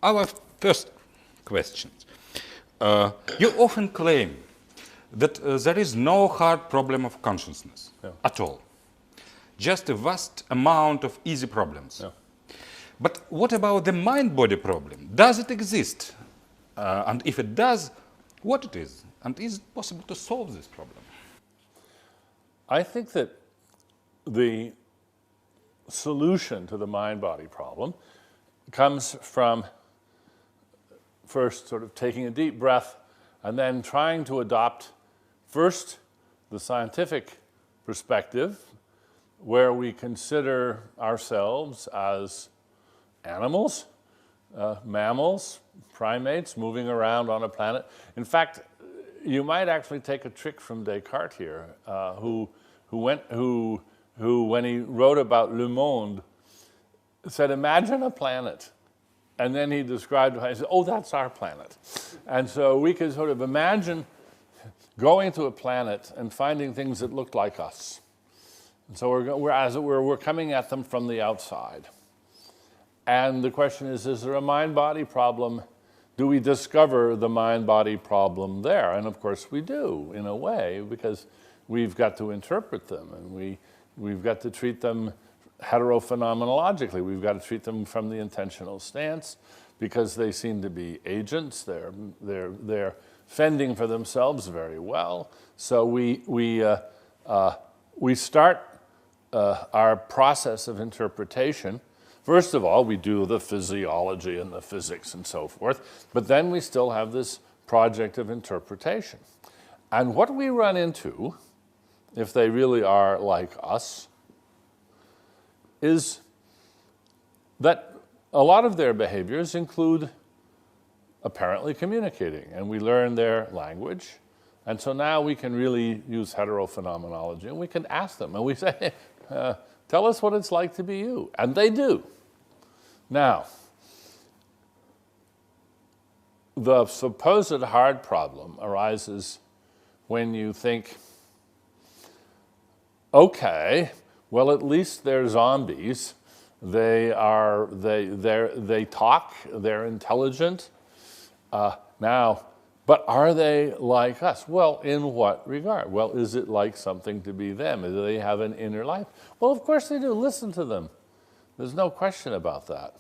Our first question. You often claim that there is no hard problem of consciousness at all. Just a vast amount of easy problems. Yeah. But what about the mind-body problem? Does it exist? And if it does, what it is? And is it possible to solve this problem? I think that the solution to the mind-body problem comes from first sort of taking a deep breath and then trying to adopt first the scientific perspective where we consider ourselves as animals, mammals, primates moving around on a planet. In fact, you might actually take a trick from Descartes here, who when he wrote about Le Monde, said, imagine a planet. And then he described it, he said, oh, that's our planet. And so we could sort of imagine going to a planet and finding things that look like us. And so we're coming at them from the outside. And the question is there a mind-body problem? Do we discover the mind-body problem there? And of course we do, in a way, because we've got to interpret them, and we've got to treat them heterophenomenologically. We've got to treat them from the intentional stance, because they seem to be agents. They're fending for themselves very well. So we start our process of interpretation. First of all, we do the physiology and the physics and so forth, but then we still have this project of interpretation. And what we run into, if they really are like us, is that a lot of their behaviors include apparently communicating, and we learn their language. And so now we can really use heterophenomenology, and we can ask them, and we say, tell us what it's like to be you. And they do. Now, the supposed hard problem arises when you think, okay, well, at least they're zombies. They talk, they're intelligent. Now, but are they like us? Well, in what regard? Well, is it like something to be them? Do they have an inner life? Well, of course they do. Listen to them. There's no question about that.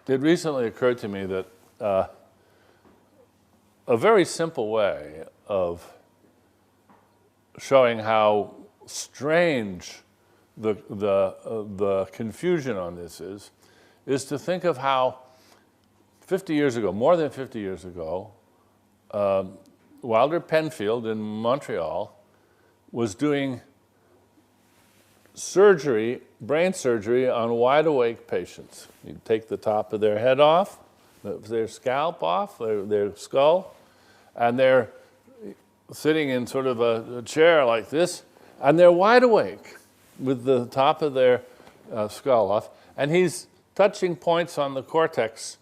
It recently occurred to me that a very simple way of showing how strange the confusion on this is to think of how 50 years ago, more than 50 years ago, Wilder Penfield in Montreal was doing surgery, brain surgery on wide-awake patients. He'd take the top of their head off, their scalp off, their skull, and they're sitting in sort of a chair like this, and they're wide awake with the top of their skull off, and he's touching points on the cortex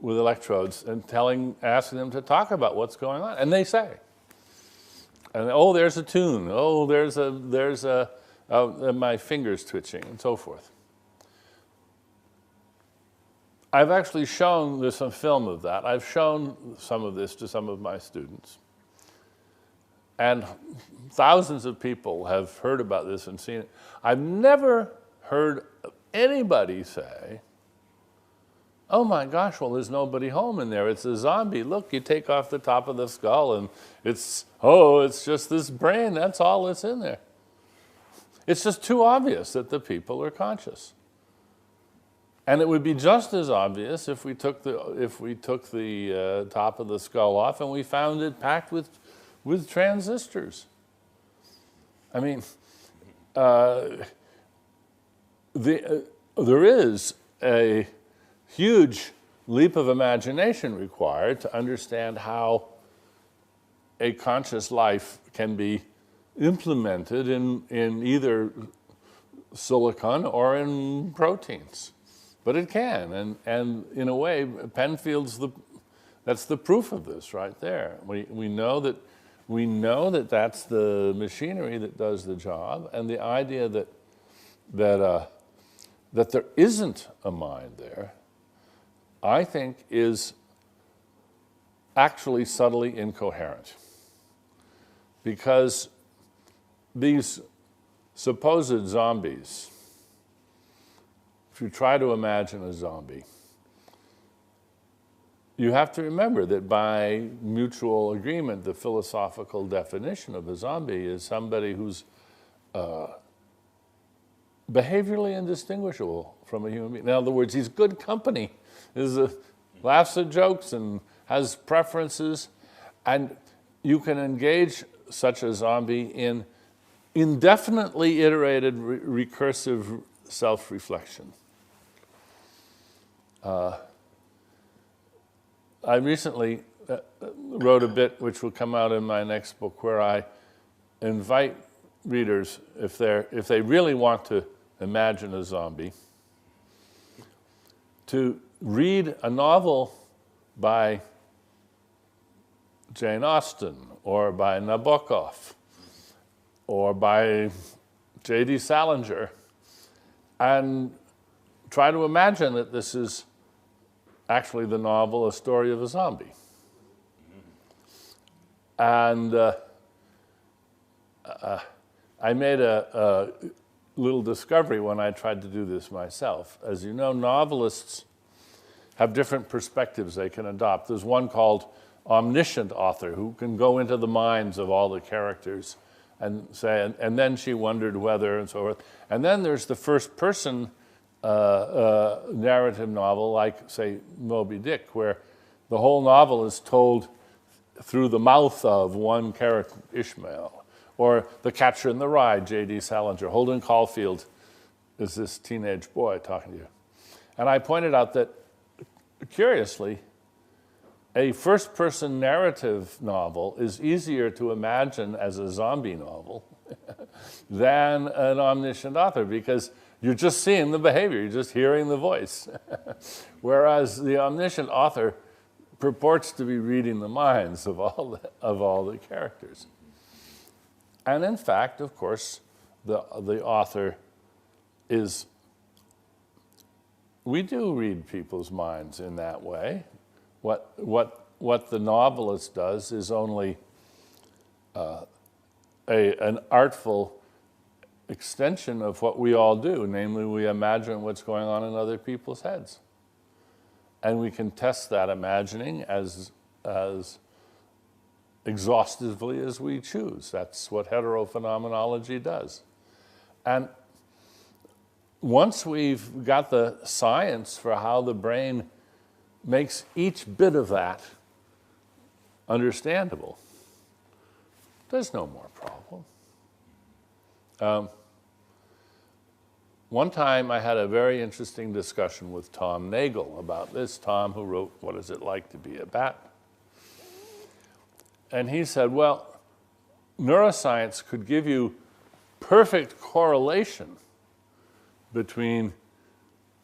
with electrodes and asking them to talk about what's going on, and they say, and oh, there's a tune, oh, there's my fingers twitching, and so forth. I've actually shown, there's some film of that. I've shown some of this to some of my students. And thousands of people have heard about this and seen it. I've never heard anybody say, oh my gosh, well, there's nobody home in there. It's a zombie. Look, you take off the top of the skull and it's just this brain. That's all that's in there. It's just too obvious that the people are conscious. And it would be just as obvious if we took the top of the skull off and we found it packed with transistors. I mean, there is a huge leap of imagination required to understand how a conscious life can be implemented in either silicon or in proteins. But it can, and in a way, Penfield's that's the proof of this right there. We know that that's the machinery that does the job, and the idea that that there isn't a mind there, I think is actually subtly incoherent. Because these supposed zombies, if you try to imagine a zombie, you have to remember that by mutual agreement, the philosophical definition of a zombie is somebody who's behaviorally indistinguishable from a human being. In other words, he's good company, laughs at jokes and has preferences, and you can engage such a zombie in indefinitely iterated recursive self-reflection. I recently wrote a bit which will come out in my next book where I invite readers, if they really want to imagine a zombie, to read a novel by Jane Austen or by Nabokov or by J.D. Salinger and try to imagine that this is actually the novel, A Story of a Zombie. And I made a little discovery when I tried to do this myself. As you know, novelists have different perspectives they can adopt. There's one called omniscient author who can go into the minds of all the characters and say, and then she wondered whether, and so forth. And then there's the first person narrative novel, like, say, Moby Dick, where the whole novel is told through the mouth of one character, Ishmael, or The Catcher in the Rye, J.D. Salinger. Holden Caulfield is this teenage boy talking to you. And I pointed out that, curiously, a first-person narrative novel is easier to imagine as a zombie novel than an omniscient author, because you're just seeing the behavior, you're just hearing the voice. Whereas the omniscient author purports to be reading the minds of all the characters. And in fact, of course, the author is, we do read people's minds in that way. What the novelist does is only an artful extension of what we all do, namely we imagine what's going on in other people's heads. And we can test that imagining as exhaustively as we choose. That's what heterophenomenology does. And once we've got the science for how the brain makes each bit of that understandable, there's no more problem. One time I had a very interesting discussion with Tom Nagel about this. Tom, who wrote What Is It Like to Be a Bat? And he said, well, neuroscience could give you perfect correlation between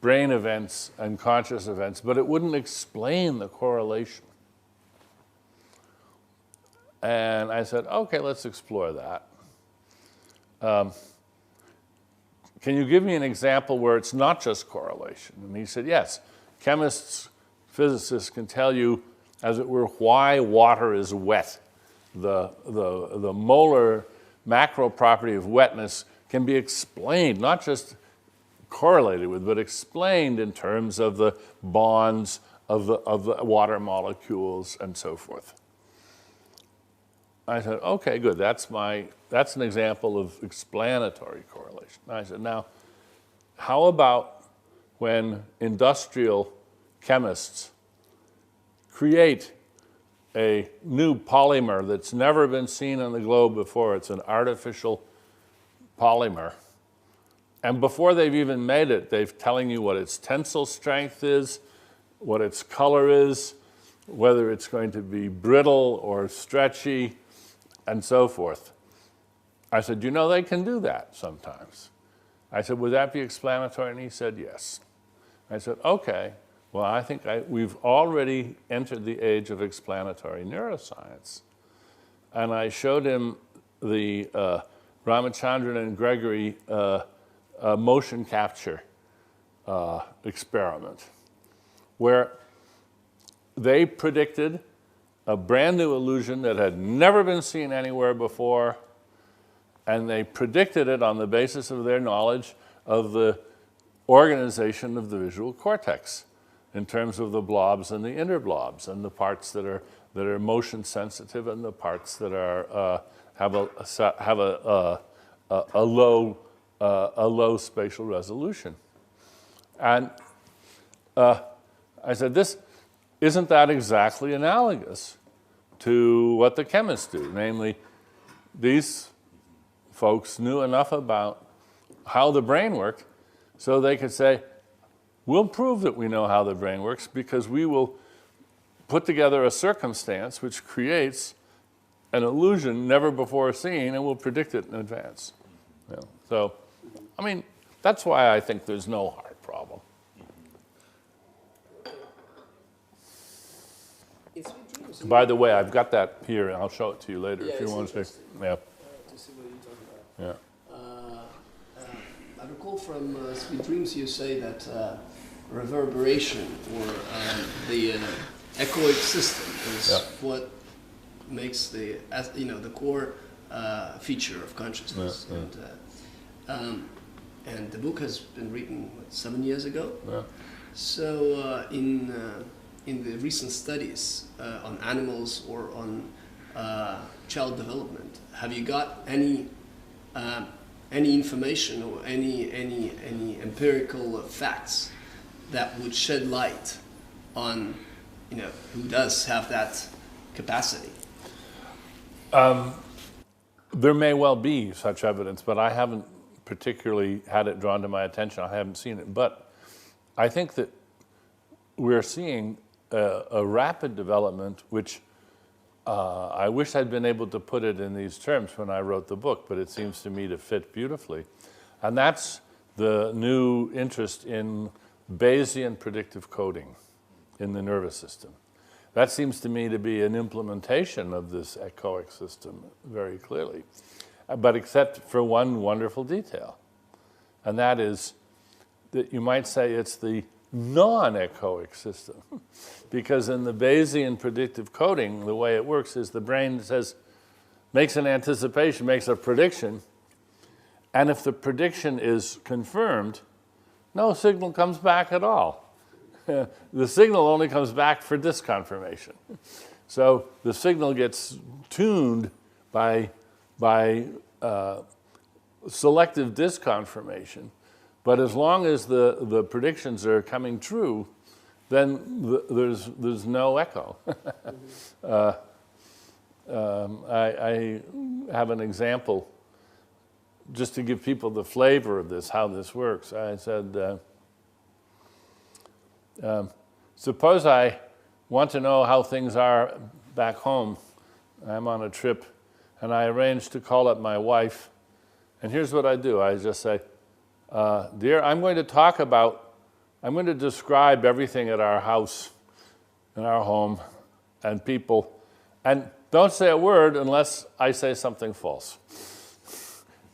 brain events and conscious events, but it wouldn't explain the correlation. And I said, okay, let's explore that. Can you give me an example where it's not just correlation? And he said, yes. Chemists, physicists can tell you, as it were, why water is wet. The molar macro property of wetness can be explained, not just correlated with, but explained in terms of the bonds of the water molecules and so forth. I said, okay, good, that's an example of explanatory correlation. I said, now, how about when industrial chemists create a new polymer that's never been seen on the globe before? It's an artificial polymer. And before they've even made it, they're telling you what its tensile strength is, what its color is, whether it's going to be brittle or stretchy, and so forth. I said, you know, they can do that sometimes. I said, would that be explanatory? And he said, yes. I said, okay, well, I think we've already entered the age of explanatory neuroscience. And I showed him the Ramachandran and Gregory motion capture experiment, where they predicted a brand new illusion that had never been seen anywhere before, and they predicted it on the basis of their knowledge of the organization of the visual cortex in terms of the blobs and the inner blobs and the parts that are motion sensitive and the parts that are have a low spatial resolution. And I said, isn't that exactly analogous to what the chemists do? Namely, these folks knew enough about how the brain worked so they could say, we'll prove that we know how the brain works because we will put together a circumstance which creates an illusion never before seen and we'll predict it in advance. Yeah. So, I mean, that's why I think there's no hard problem. By the way, I've got that here, and I'll show it to you later if you want to see. Yeah. To see what you're talking about. Yeah. I recall from Sweet Dreams you say that reverberation or the echoic system is what makes the core feature of consciousness. Yeah. And the book has been written 7 years ago. Yeah. So in the recent studies on animals or on child development, have you got any information or any empirical facts that would shed light on who does have that capacity? There may well be such evidence, but I haven't particularly had it drawn to my attention. I haven't seen it, but I think that we're seeing a rapid development, which I wish I'd been able to put it in these terms when I wrote the book, but it seems to me to fit beautifully. And that's the new interest in Bayesian predictive coding in the nervous system. That seems to me to be an implementation of this echoic system very clearly, but except for one wonderful detail, and that is that you might say it's the non-echoic system. Because in the Bayesian predictive coding, the way it works is the brain makes an anticipation, makes a prediction, and if the prediction is confirmed, no signal comes back at all. The signal only comes back for disconfirmation. So the signal gets tuned by selective disconfirmation. But as long as the predictions are coming true, then there's no echo. I have an example just to give people the flavor of this, how this works. I said, suppose I want to know how things are back home. I'm on a trip, and I arrange to call up my wife. And here's what I do. I just say, dear, I'm going to describe everything at our house, in our home, and people, and don't say a word unless I say something false.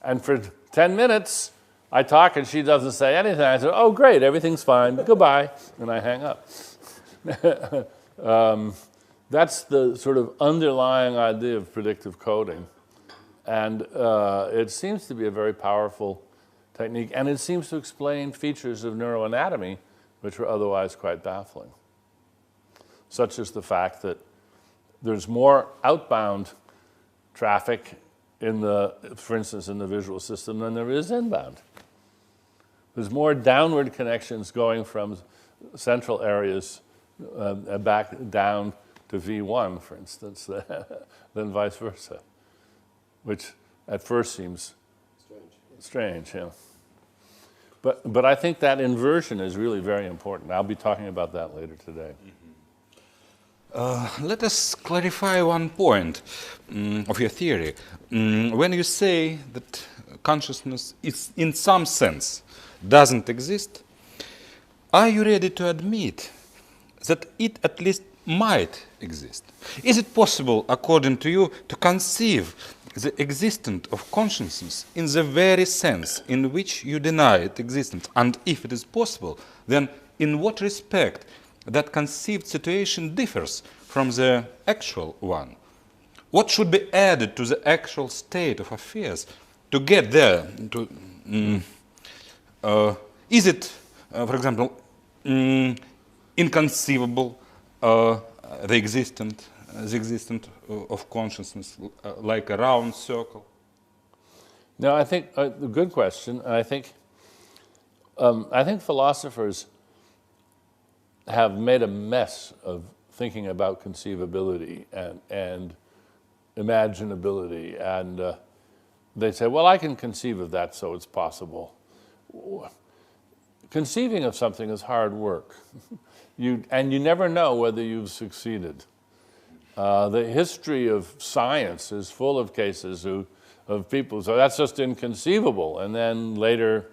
And for 10 minutes, I talk and she doesn't say anything. I say, oh, great, everything's fine, goodbye, and I hang up. That's the sort of underlying idea of predictive coding. And it seems to be a very powerful technique, and it seems to explain features of neuroanatomy which are otherwise quite baffling, such as the fact that there's more outbound traffic for instance, in the visual system than there is inbound. There's more downward connections going from central areas back down to V1, for instance, than vice versa, which at first seems strange, yeah. But I think that inversion is really very important. I'll be talking about that later today. Let us clarify one point of your theory. When you say that consciousness is, in some sense, doesn't exist, are you ready to admit that it at least might exist? Is it possible, according to you, to conceive the existence of consciousness in the very sense in which you deny its existence? And if it is possible, then in what respect that conceived situation differs from the actual one? What should be added to the actual state of affairs to get there? Is it, for example, inconceivable, the existence of consciousness, like a round circle? No, I think a good question. I think philosophers have made a mess of thinking about conceivability and imaginability, and they say, well, I can conceive of that, so it's possible. Conceiving of something is hard work, and you never know whether you've succeeded. The history of science is full of cases of people, so that's just inconceivable, and then later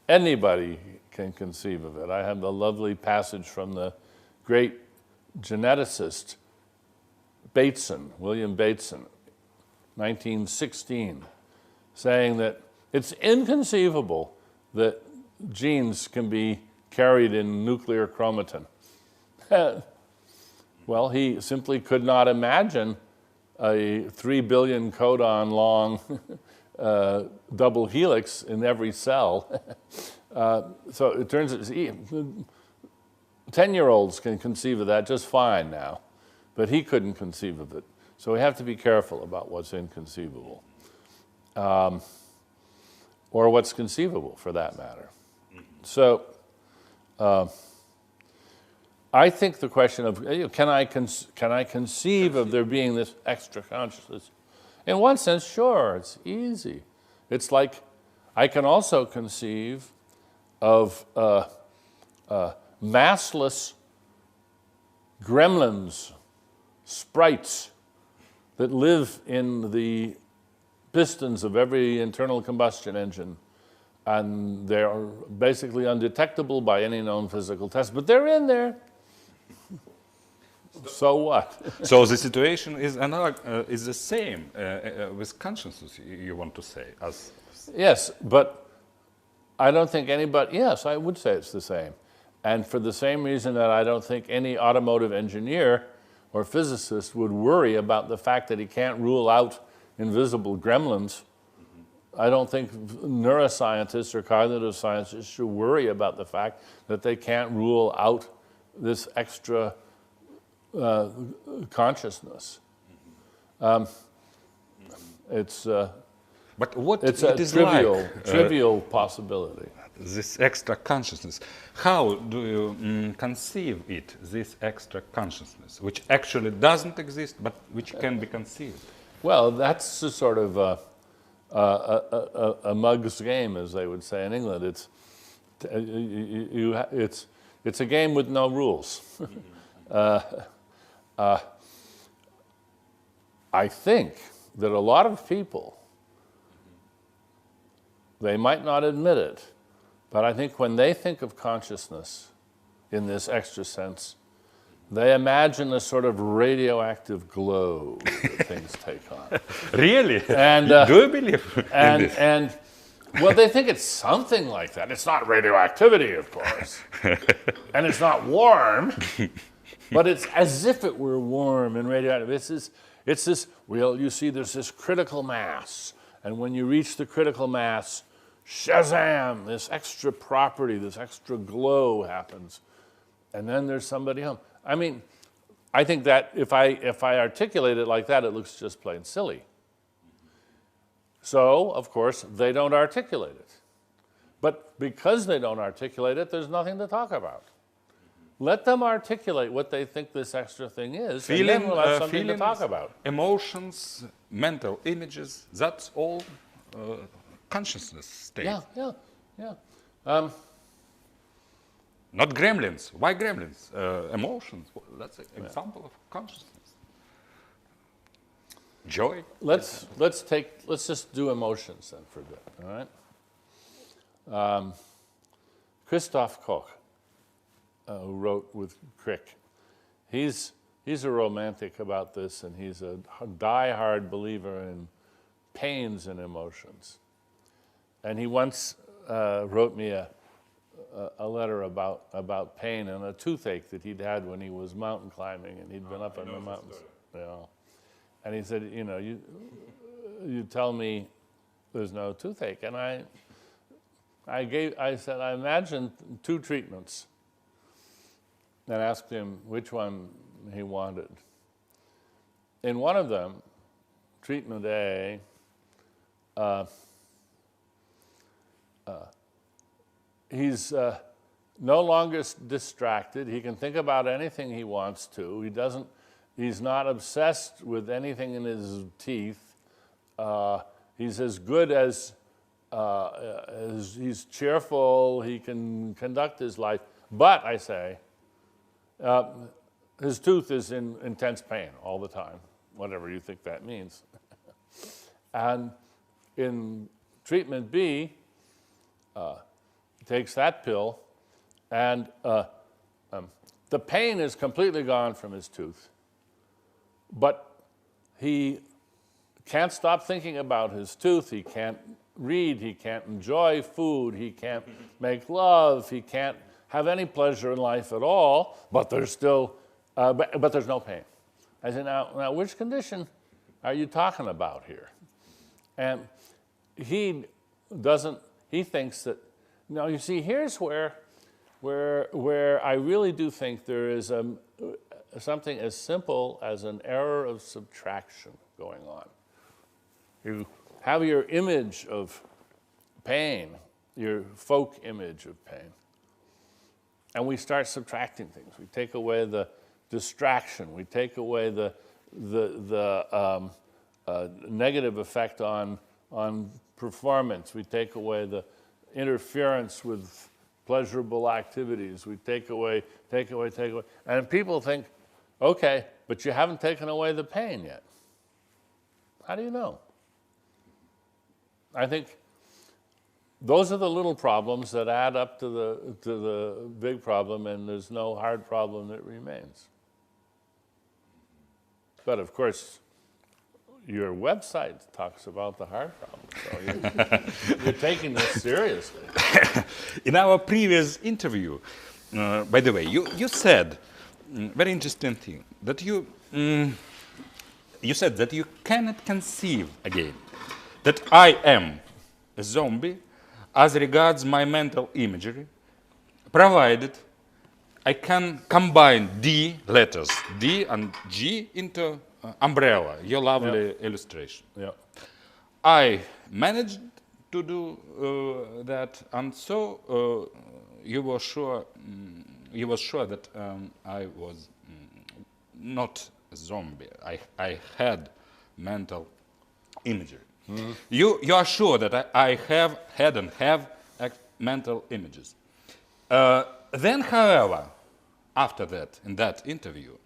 anybody can conceive of it. I have a lovely passage from the great geneticist Bateson, William Bateson, 1916, saying that it's inconceivable that genes can be carried in nuclear chromatin. Well, he simply could not imagine a 3 billion codon long double helix in every cell. So it turns out 10-year-olds can conceive of that just fine now, but he couldn't conceive of it. So we have to be careful about what's inconceivable, or what's conceivable for that matter. So I think the question of can I conceive of there being this extra consciousness? In one sense, sure, it's easy. It's like I can also conceive of massless gremlins, sprites that live in the pistons of every internal combustion engine, and they're basically undetectable by any known physical test, but they're in there. So what? So the situation is the same with consciousness, you want to say? Yes, but I don't think anybody, yes, I would say it's the same. And for the same reason that I don't think any automotive engineer or physicist would worry about the fact that he can't rule out invisible gremlins. I don't think neuroscientists or cognitive scientists should worry about the fact that they can't rule out this extra consciousness. It's but what it's it a is trivial possibility. This extra consciousness. How do you conceive it? This extra consciousness, which actually doesn't exist, but which can be conceived. Well, that's a sort of a mug's game, as they would say in England. It's a game with no rules. I think that a lot of people, they might not admit it, but I think when they think of consciousness in this extra sense, they imagine a sort of radioactive glow that things take on. Really? And, do you believe in this? And well, they think it's something like that. It's not radioactivity, of course. And it's not warm, but it's as if it were warm and radioactive. It's this, well, you see there's this critical mass. And when you reach the critical mass, shazam, this extra property, this extra glow happens. And then there's somebody home. I mean, I think that if I articulate it like that, it looks just plain silly. So, of course, they don't articulate it. But because they don't articulate it, there's nothing to talk about. Let them articulate what they think this extra thing is, and then we'll have something to talk about. Emotions, mental images, that's all consciousness state. Yeah. Not gremlins. Why gremlins? Emotions. That's an example of consciousness. Joy. Let's just do emotions then for a bit. All right. Christoph Koch, who wrote with Crick, he's a romantic about this, and he's a die-hard believer in pains and emotions. And he once wrote me a letter about pain and a toothache that he'd had when he was mountain climbing, and he'd been up in the mountains. You know. And he said, you know, you tell me there's no toothache. And I said, I imagined 2 treatments and asked him which one he wanted. In one of them, treatment A, he's no longer distracted. He can think about anything he wants to. He's not obsessed with anything in his teeth. He's as good as he's cheerful. He can conduct his life. But, I say, his tooth is in intense pain all the time, whatever you think that means. And in treatment B, he takes that pill, and the pain is completely gone from his tooth. But he can't stop thinking about his tooth. He can't read. He can't enjoy food. He can't make love. He can't have any pleasure in life at all. But there's still, but there's no pain. I said, now, which condition are you talking about here? And he thinks that, no, you see, here's where I really do think there is something as simple as an error of subtraction going on. You have your image of pain, your folk image of pain, and we start subtracting things. We take away the distraction. We take away the negative effect on performance. We take away the interference with pleasurable activities. We take away. And people think, okay, but you haven't taken away the pain yet. How do you know? I think those are the little problems that add up to the big problem, and there's no hard problem that remains. But of course, your website talks about the hard problem, so you're taking this seriously. In our previous interview, by the way, you said very interesting thing that you said that you cannot conceive again that I am a zombie as regards my mental imagery, provided I can combine D letters, D and G, into umbrella, your lovely illustration. Yeah. I managed to do that, and so you were sure that I was not a zombie. I had mental imagery. Mm-hmm. You are sure that I have had and have mental images. Then, however, after that, in that interview,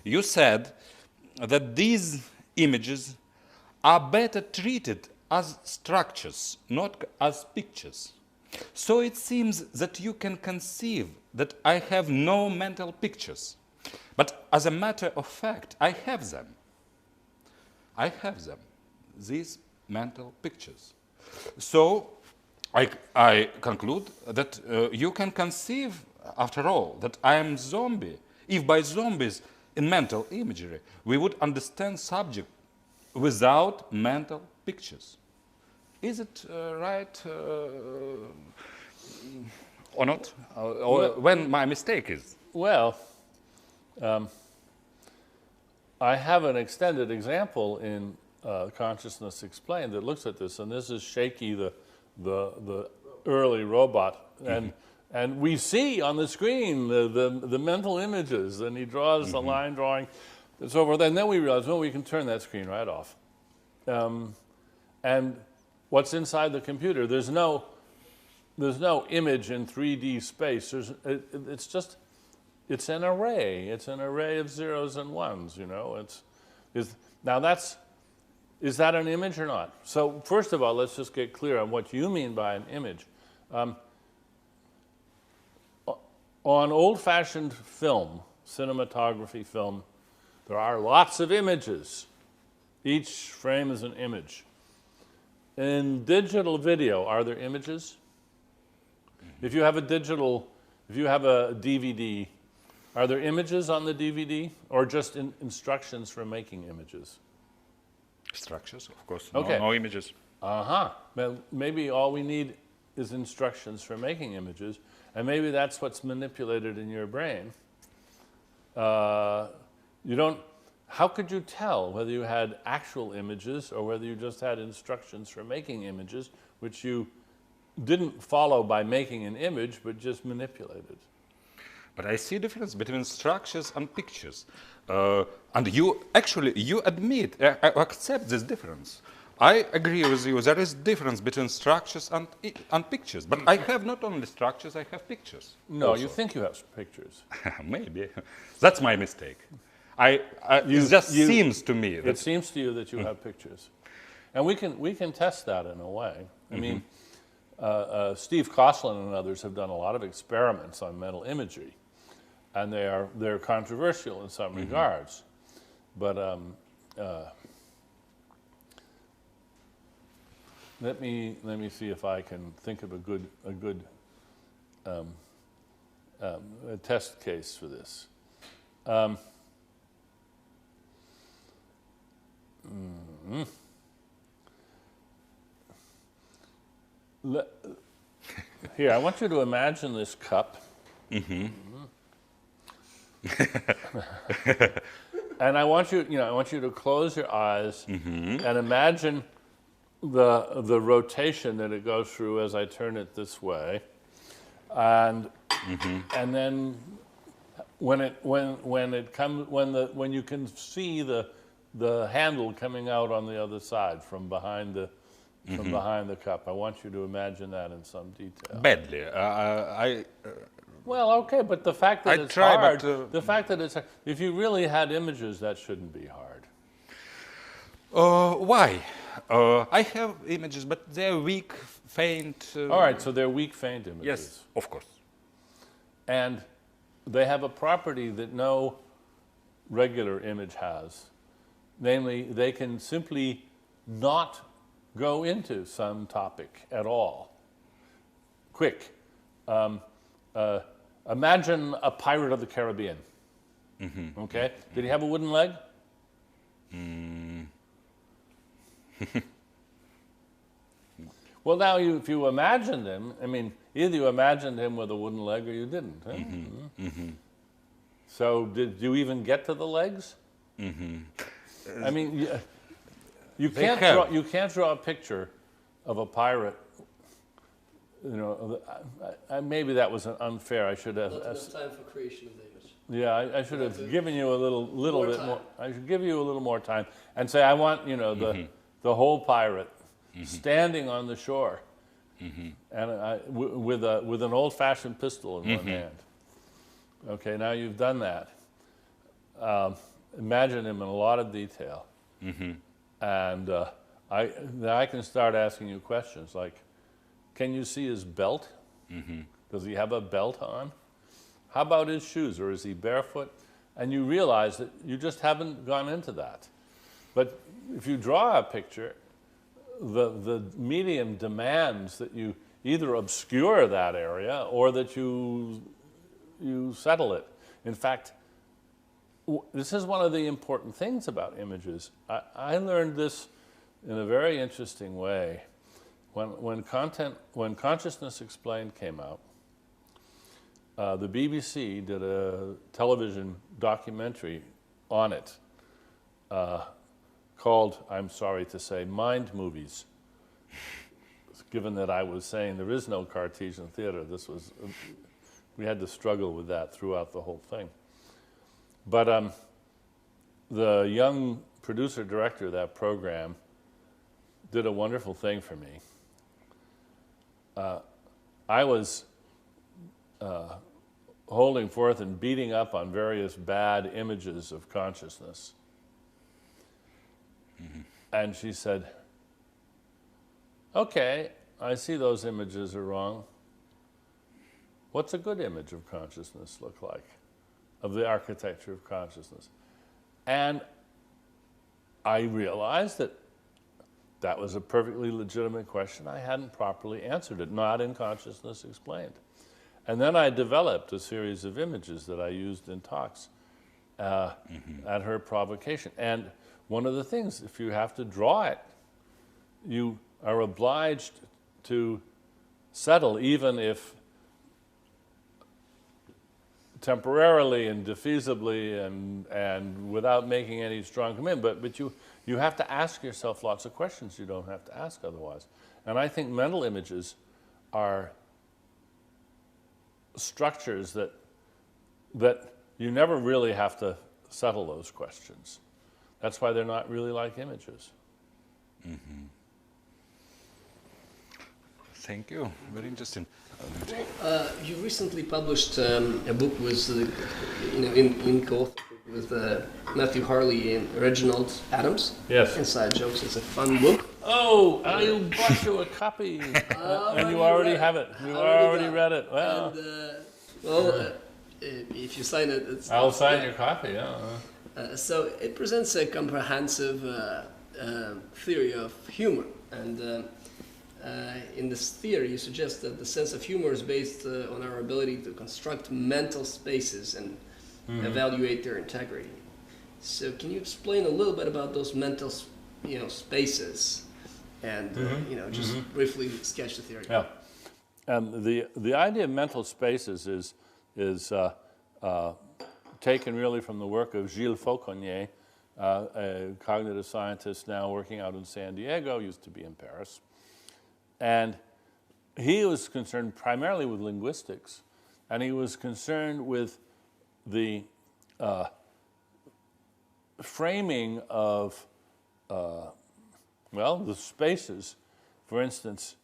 you said that these images are better treated as structures, not as pictures. So it seems that you can conceive that I have no mental pictures. But as a matter of fact, I have them. I have them, these mental pictures. So I conclude that you can conceive, after all, that I am zombie. If by zombies in mental imagery we would understand subject without mental pictures. Is it right or not? Or when my mistake is? Well, I have an extended example in Consciousness Explained that looks at this, and this is Shaky, the early robot, and we see on the screen the mental images, and he draws a line drawing and so forth, and then we realize, well, we can turn that screen right off. And what's inside the computer? There's no image in 3D space. It's an array. It's an array of zeros and ones. You know, is that an image or not? So first of all, let's just get clear on what you mean by an image. On old-fashioned film, cinematography film, there are lots of images. Each frame is an image. In digital video, are there images? If you have a DVD, are there images on the DVD, or just instructions for making images? Structures, of course. Okay. No images. Well, maybe all we need is instructions for making images, and maybe that's what's manipulated in your brain. How could you tell whether you had actual images or whether you just had instructions for making images, which you didn't follow by making an image, but just manipulated? But I see a difference between structures and pictures. And you admit, accept this difference. I agree with you, there is difference between structures and pictures. But I have not only structures, I have pictures. No, also. you think you have pictures. Maybe. That's my mistake. It just seems to me. It seems to you that you have pictures. And we can test that in a way. I mean, Steve Koslin and others have done a lot of experiments on mental imagery. And they're controversial in some regards. But let me see if I can think of a good test case for this. Here, I want you to imagine this cup. And I want you to close your eyes and imagine the rotation that it goes through as I turn it this way, and then when you can see the handle coming out on the other side from behind the cup. I want you to imagine that in some detail. Badly. Well, okay, but the fact that it's hard, if you really had images, that shouldn't be hard. Why? I have images, but they're weak, faint. All right, so they're weak, faint images. Yes, of course. And they have a property that no regular image has. Namely, they can simply not go into some topic at all. Quick. Imagine a pirate of the Caribbean. Okay? Did he have a wooden leg? Well, now if you imagined him, I mean, either you imagined him with a wooden leg or you didn't. Huh? So did you even get to the legs? I mean, you can't draw a picture of a pirate. You know, maybe that was unfair. I should have. Not enough time for creation of the image. Yeah, I should have given you a little bit more. I should give you a little more time and say, I want the whole pirate standing on the shore, and with an old-fashioned pistol in one hand. Okay, now you've done that. Imagine him in a lot of detail, and I can start asking you questions like, can you see his belt? Does he have a belt on? How about his shoes, or is he barefoot? And you realize that you just haven't gone into that. But if you draw a picture, the medium demands that you either obscure that area or that you settle it. In fact, this is one of the important things about images. I learned this in a very interesting way. When Consciousness Explained came out, the BBC did a television documentary on it called, I'm sorry to say, Mind Movies. Given that I was saying there is no Cartesian theater, we had to struggle with that throughout the whole thing. But the young producer-director of that program did a wonderful thing for me. I was holding forth and beating up on various bad images of consciousness. And she said, okay, I see those images are wrong. What's a good image of consciousness look like, of the architecture of consciousness? And I realized that That was a perfectly legitimate question. I hadn't properly answered it, not in Consciousness Explained. And then I developed a series of images that I used in talks at her provocation. And one of the things, if you have to draw it, you are obliged to settle, even if temporarily and defeasibly and without making any strong commitment. But you have to ask yourself lots of questions you don't have to ask otherwise. And I think mental images are structures that you never really have to settle those questions. That's why they're not really like images. Mm-hmm. Thank you. Very interesting. You recently published a book with, in co-author with Matthew Harley and Reginald Adams. Yes. Inside Jokes. It's a fun book. Oh, I bought you a copy, and you already have it. You already read it. Well, And, if you sign it, it's. I'll sign your copy. Yeah. So it presents a comprehensive theory of humor, and in this theory, you suggest that the sense of humor is based on our ability to construct mental spaces and evaluate their integrity. So, can you explain a little bit about those mental, spaces, and just briefly sketch the theory? Yeah. The idea of mental spaces is taken really from the work of Gilles Fauconnier, a cognitive scientist now working out in San Diego, used to be in Paris. And he was concerned primarily with linguistics, and he was concerned with the framing of, the spaces. For instance,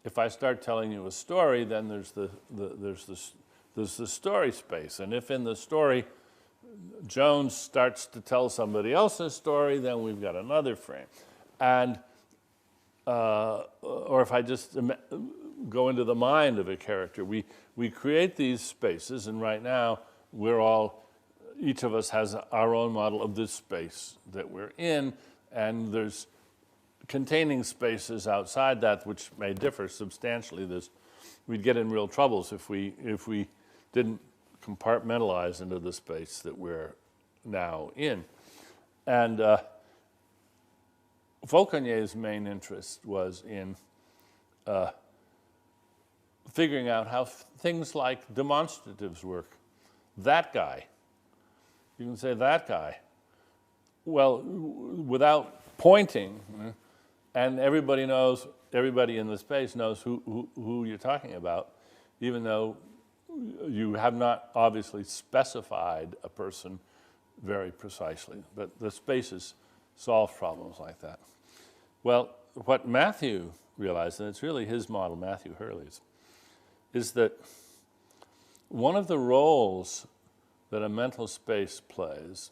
if I start telling you a story, then there's the story space, and if in the story Jones starts to tell somebody else's story, then we've got another frame, and or if I just go into the mind of a character, we create these spaces, and right now each of us has our own model of this space that we're in, and there's containing spaces outside that which may differ substantially. We'd get in real troubles if we didn't compartmentalize into the space that we're now in. And Fauconnier's main interest was in figuring out how things like demonstratives work. That guy, you can say that guy, well, without pointing, and everybody in the space knows who you're talking about, even though you have not obviously specified a person very precisely. But the spaces solve problems like that. Well, what Matthew realized, and it's really his model, Matthew Hurley's, is that one of the roles that a mental space plays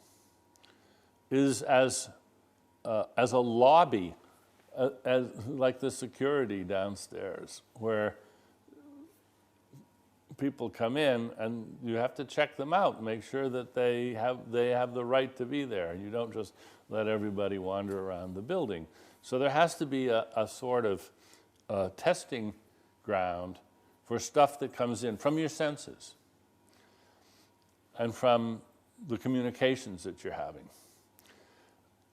is as a lobby, as like the security downstairs, where people come in and you have to check them out, make sure that they have the right to be there. You don't just let everybody wander around the building. So there has to be a sort of testing ground for stuff that comes in from your senses and from the communications that you're having.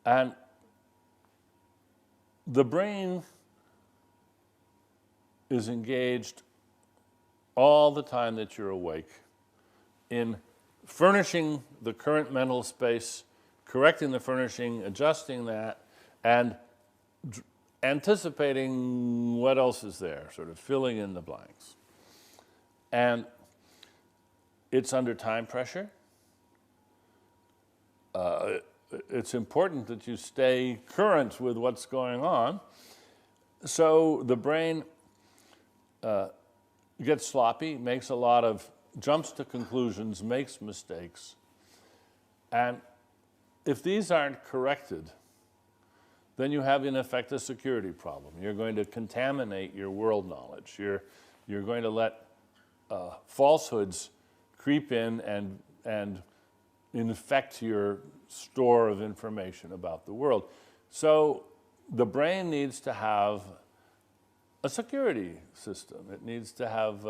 And the brain is engaged all the time that you're awake in furnishing the current mental space, correcting the furnishing, adjusting that, and anticipating what else is there, sort of filling in the blanks. And it's under time pressure. It's important that you stay current with what's going on. So the brain gets sloppy, makes a lot of jumps to conclusions, makes mistakes. And if these aren't corrected, then you have, in effect, a security problem. You're going to contaminate your world knowledge. You're going to let falsehoods creep in and infect your store of information about the world. So the brain needs to have a security system. It needs to have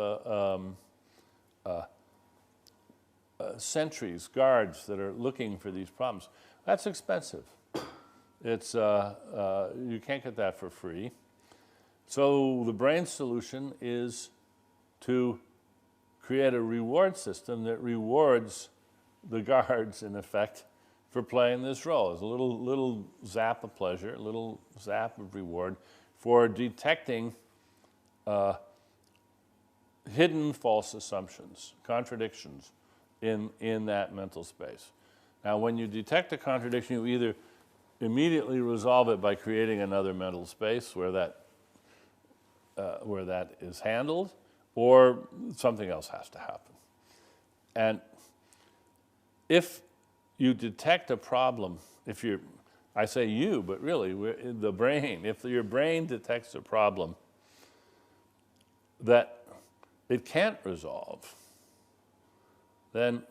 sentries, guards that are looking for these problems. That's expensive. It's, you can't get that for free. So the brain's solution is to create a reward system that rewards the guards, in effect, for playing this role. It's a little zap of pleasure, a little zap of reward for detecting hidden false assumptions, contradictions in that mental space. Now, when you detect a contradiction, you either immediately resolve it by creating another mental space where that is handled, or something else has to happen. And if you detect a problem, I say you, but really the brain, if your brain detects a problem that it can't resolve, then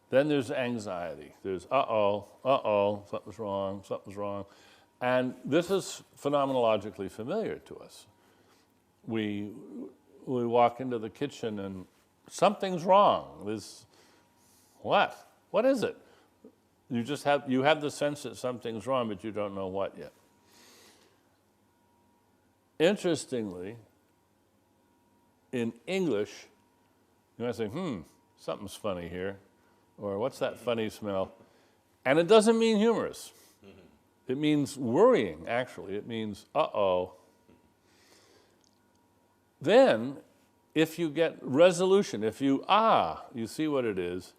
there's anxiety. There's something's wrong. And this is phenomenologically familiar to us. We walk into the kitchen and something's wrong. What is it? You have the sense that something's wrong, but you don't know what yet. Interestingly, in English, you might say, something's funny here, or what's that funny smell? And it doesn't mean humorous. Mm-hmm. It means worrying, actually. It means, uh-oh. Then, if you get resolution, if you see what it is,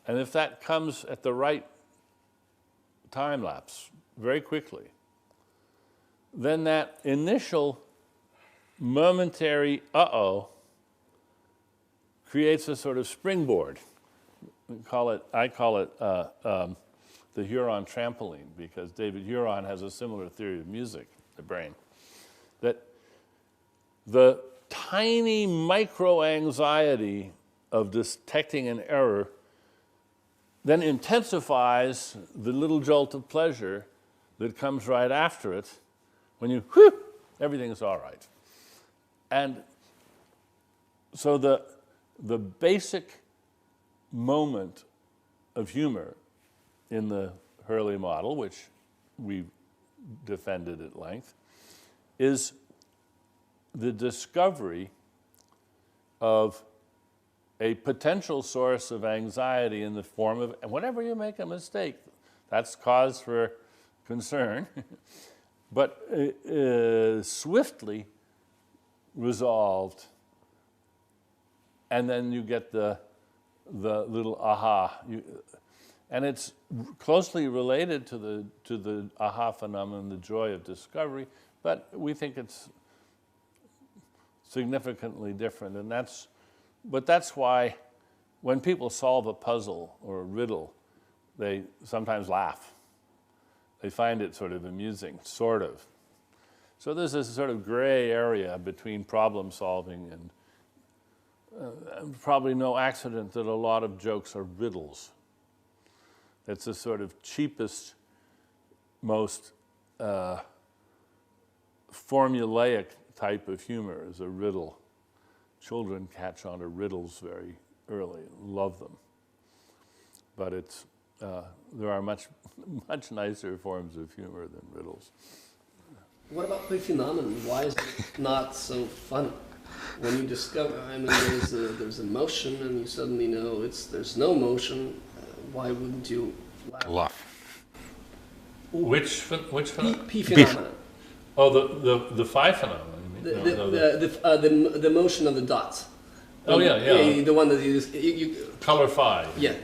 and if that comes at the right time lapse, very quickly, then that initial momentary creates a sort of springboard. I call it the Huron trampoline, because David Huron has a similar theory of music, the brain, that the tiny micro anxiety of detecting an error then intensifies the little jolt of pleasure that comes right after it when everything's all right. And so the basic moment of humor in the Hurley model, which we defended at length, is the discovery of a potential source of anxiety in the form of, and whenever you make a mistake, that's cause for concern, but swiftly resolved, and then you get the little aha. And it's closely related to the aha phenomenon, the joy of discovery, but we think it's significantly different, and that's why when people solve a puzzle or a riddle, they sometimes laugh. They find it sort of amusing, sort of. So there's this sort of gray area between problem solving and probably no accident that a lot of jokes are riddles. It's the sort of cheapest, most formulaic type of humor is a riddle. Children catch on to riddles very early and love them. But there are much nicer forms of humor than riddles. What about the phenomenon? Why is it not so funny? When you discover, there's a motion and you suddenly know there's no motion, why wouldn't you laugh? Which phenomenon? P phenomenon. Oh, the phi phenomenon. The motion of the dots. Yeah. The one that you color phi. Yeah.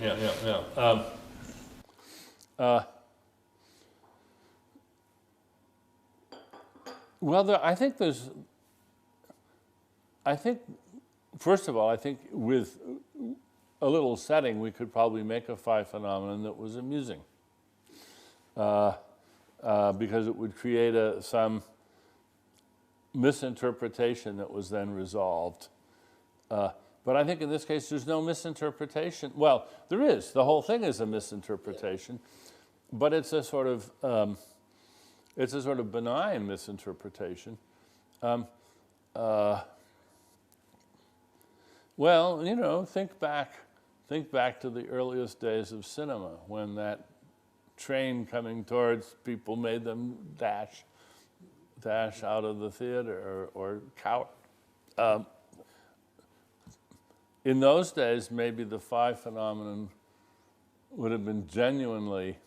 Well, I think first of all, I think with a little setting, we could probably make a phi phenomenon that was amusing, because it would create some misinterpretation that was then resolved. But I think in this case, there's no misinterpretation. Well, there is. The whole thing is a misinterpretation, but it's a sort of it's a sort of benign misinterpretation. Well, you know, think back to the earliest days of cinema, when that train coming towards people made them dash out of the theater or cower. In those days, maybe the phi phenomenon would have been genuinely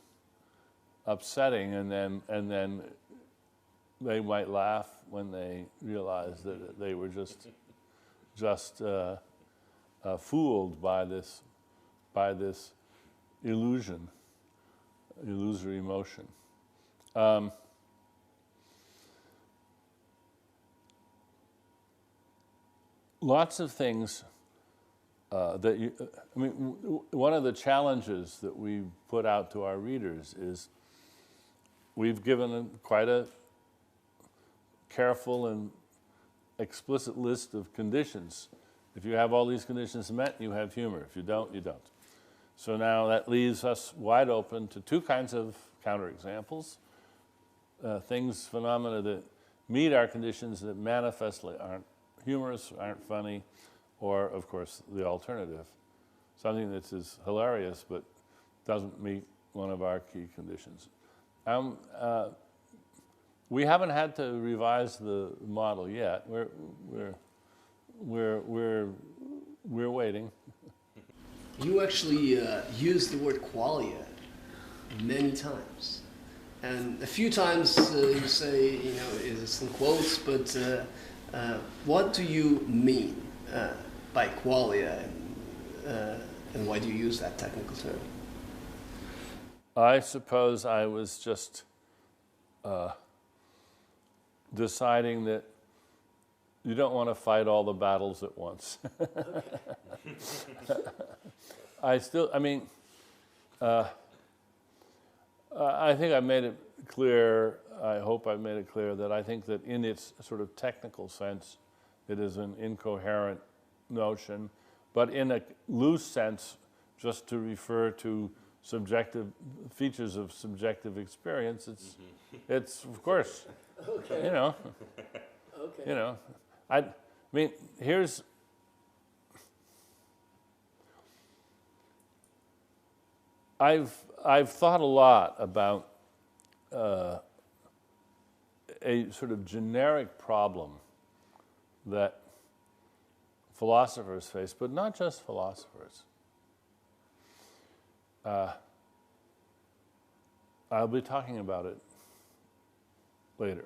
upsetting, and then they might laugh when they realized that they were just fooled by this illusory motion. Lots of things one of the challenges that we put out to our readers is we've given quite a careful and explicit list of conditions. If you have all these conditions met, you have humor. If you don't, you don't. So now that leaves us wide open to two kinds of counterexamples, phenomena that meet our conditions that manifestly aren't humorous, aren't funny, or, of course, the alternative, something that's as hilarious but doesn't meet one of our key conditions. We haven't had to revise the model yet. We're waiting. You actually use the word qualia many times, and a few times you say, you know, it's in quotes, but what do you mean by qualia, and why do you use that technical term? I suppose I was just deciding that you don't want to fight all the battles at once. I think I made it clear, I hope I've made it clear, that I think that in its sort of technical sense, it is an incoherent notion, but in a loose sense, just to refer to subjective features of subjective experience, it's of course, okay. You know, okay. You know, I mean, I've thought a lot about a sort of generic problem that philosophers face, but not just philosophers. I'll be talking about it later.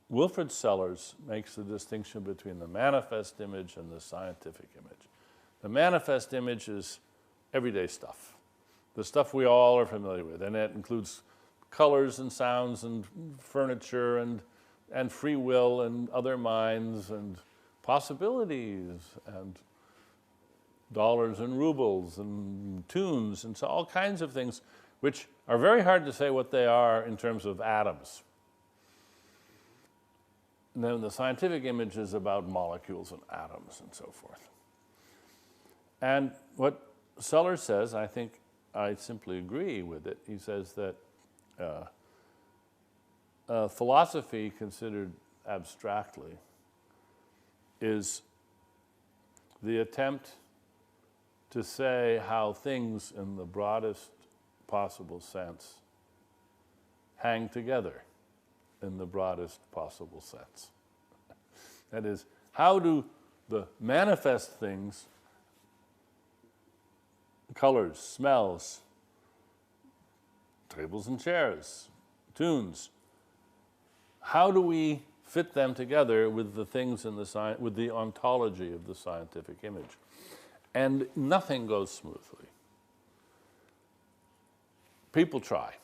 Wilfrid Sellars makes the distinction between the manifest image and the scientific image. The manifest image is everyday stuff, the stuff we all are familiar with, and it includes colors and sounds and furniture and free will and other minds and possibilities and dollars and rubles and tunes and so all kinds of things which are very hard to say what they are in terms of atoms. And then the scientific image is about molecules and atoms and so forth. And what Sellars says, I think I simply agree with it. He says that philosophy considered abstractly is the attempt to say how things in the broadest possible sense hang together in the broadest possible sense. That is, how do the manifest things, colors, smells, tables and chairs, tunes, how do we fit them together with the things in with the ontology of the scientific image? And nothing goes smoothly. People try,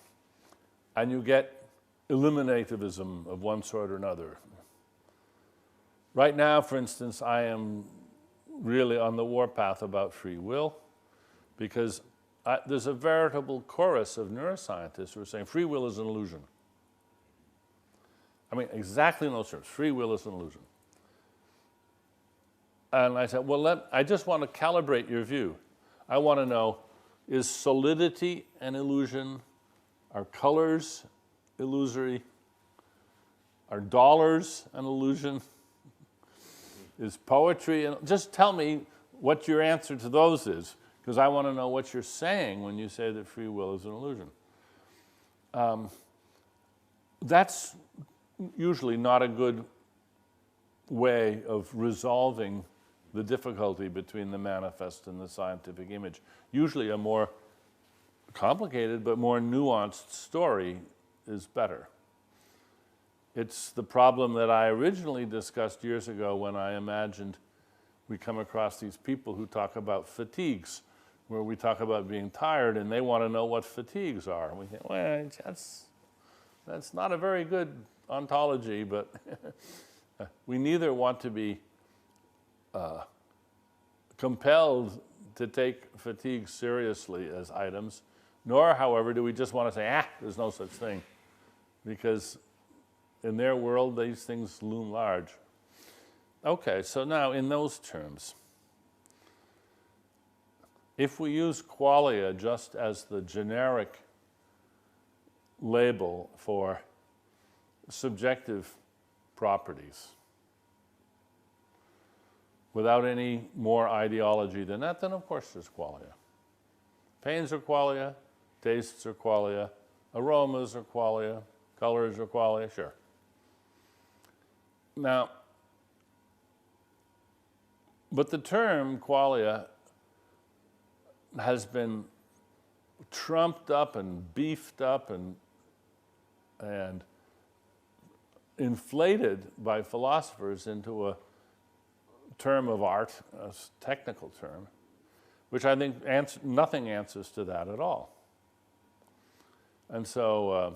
and you get eliminativism of one sort or another. Right now, for instance, I am really on the warpath about free will, because there's a veritable chorus of neuroscientists who are saying free will is an illusion. I mean, exactly in those terms, free will is an illusion. And I said, well, I just want to calibrate your view. I want to know, is solidity an illusion Are colors illusory? Are dollars an illusion? Is poetry? Just tell me what your answer to those is, because I want to know what you're saying when you say that free will is an illusion. That's usually not a good way of resolving the difficulty between the manifest and the scientific image. Usually a more complicated but more nuanced story is better. It's the problem that I originally discussed years ago when I imagined we come across these people who talk about fatigues, where we talk about being tired and they want to know what fatigues are. And we think, well, that's not a very good ontology, but we neither want to be compelled to take fatigue seriously as items, nor, however, do we just want to say, there's no such thing, because in their world, these things loom large. Okay, so now in those terms, if we use qualia just as the generic label for subjective properties, without any more ideology than that, then of course there's qualia. Pains are qualia, tastes are qualia, aromas are qualia, colors are qualia, sure. Now, but the term qualia has been trumped up and beefed up and inflated by philosophers into a term of art, a technical term, which I think nothing answers to that at all. And so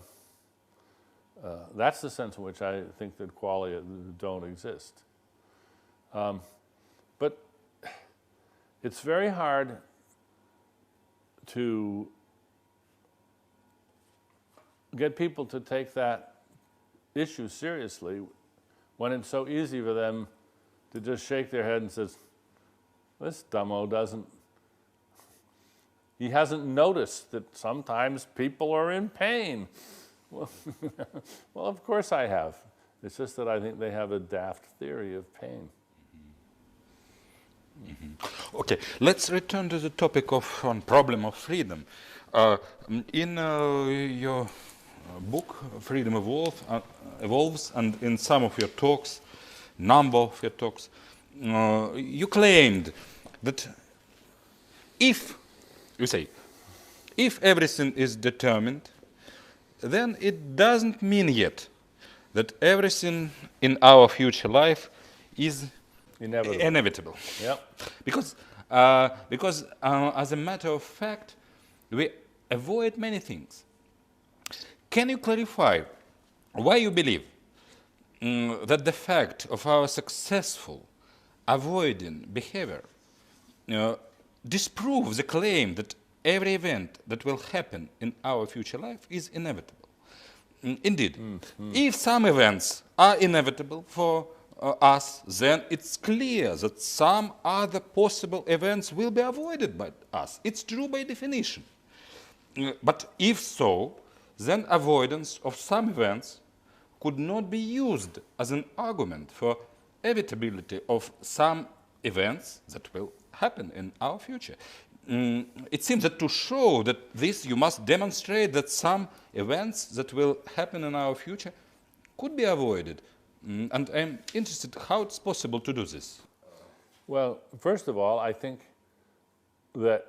that's the sense in which I think that qualia don't exist. But it's very hard to get people to take that issue seriously when it's so easy for them to just shake their head and says, this dumbo he hasn't noticed that sometimes people are in pain. Well, well, of course I have. It's just that I think they have a daft theory of pain. Mm-hmm. Okay, let's return to the topic of problem of freedom. In your book, Freedom Evolves, and in some of your talks, number of your talks, you claimed that if everything is determined, then it doesn't mean yet that everything in our future life is inevitable. Yep. Because as a matter of fact, we avoid many things. Can you clarify why you believe that the fact of our successful avoiding behavior disproves the claim that every event that will happen in our future life is inevitable? Indeed, if some events are inevitable for us, then it's clear that some other possible events will be avoided by us. It's true by definition. But if so, then avoidance of some events could not be used as an argument for evitability of some events that will happen in our future. It seems that to show that this, you must demonstrate that some events that will happen in our future could be avoided. And I'm interested how it's possible to do this. Well, first of all, I think that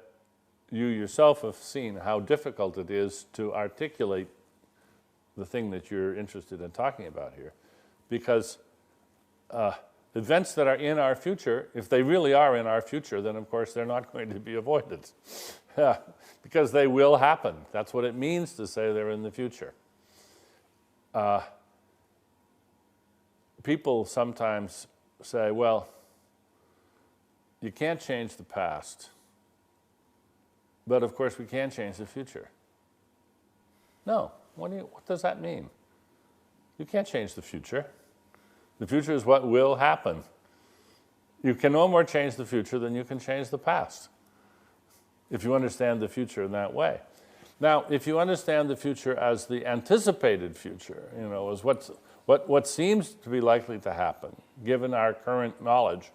you yourself have seen how difficult it is to articulate the thing that you're interested in talking about here. Because events that are in our future, if they really are in our future, then of course they're not going to be avoided. Because they will happen. That's what it means to say they're in the future. People sometimes say, well, you can't change the past, but of course we can change the future. No, what does that mean? You can't change the future. The future is what will happen. You can no more change the future than you can change the past, if you understand the future in that way. Now, if you understand the future as the anticipated future, as what seems to be likely to happen, given our current knowledge,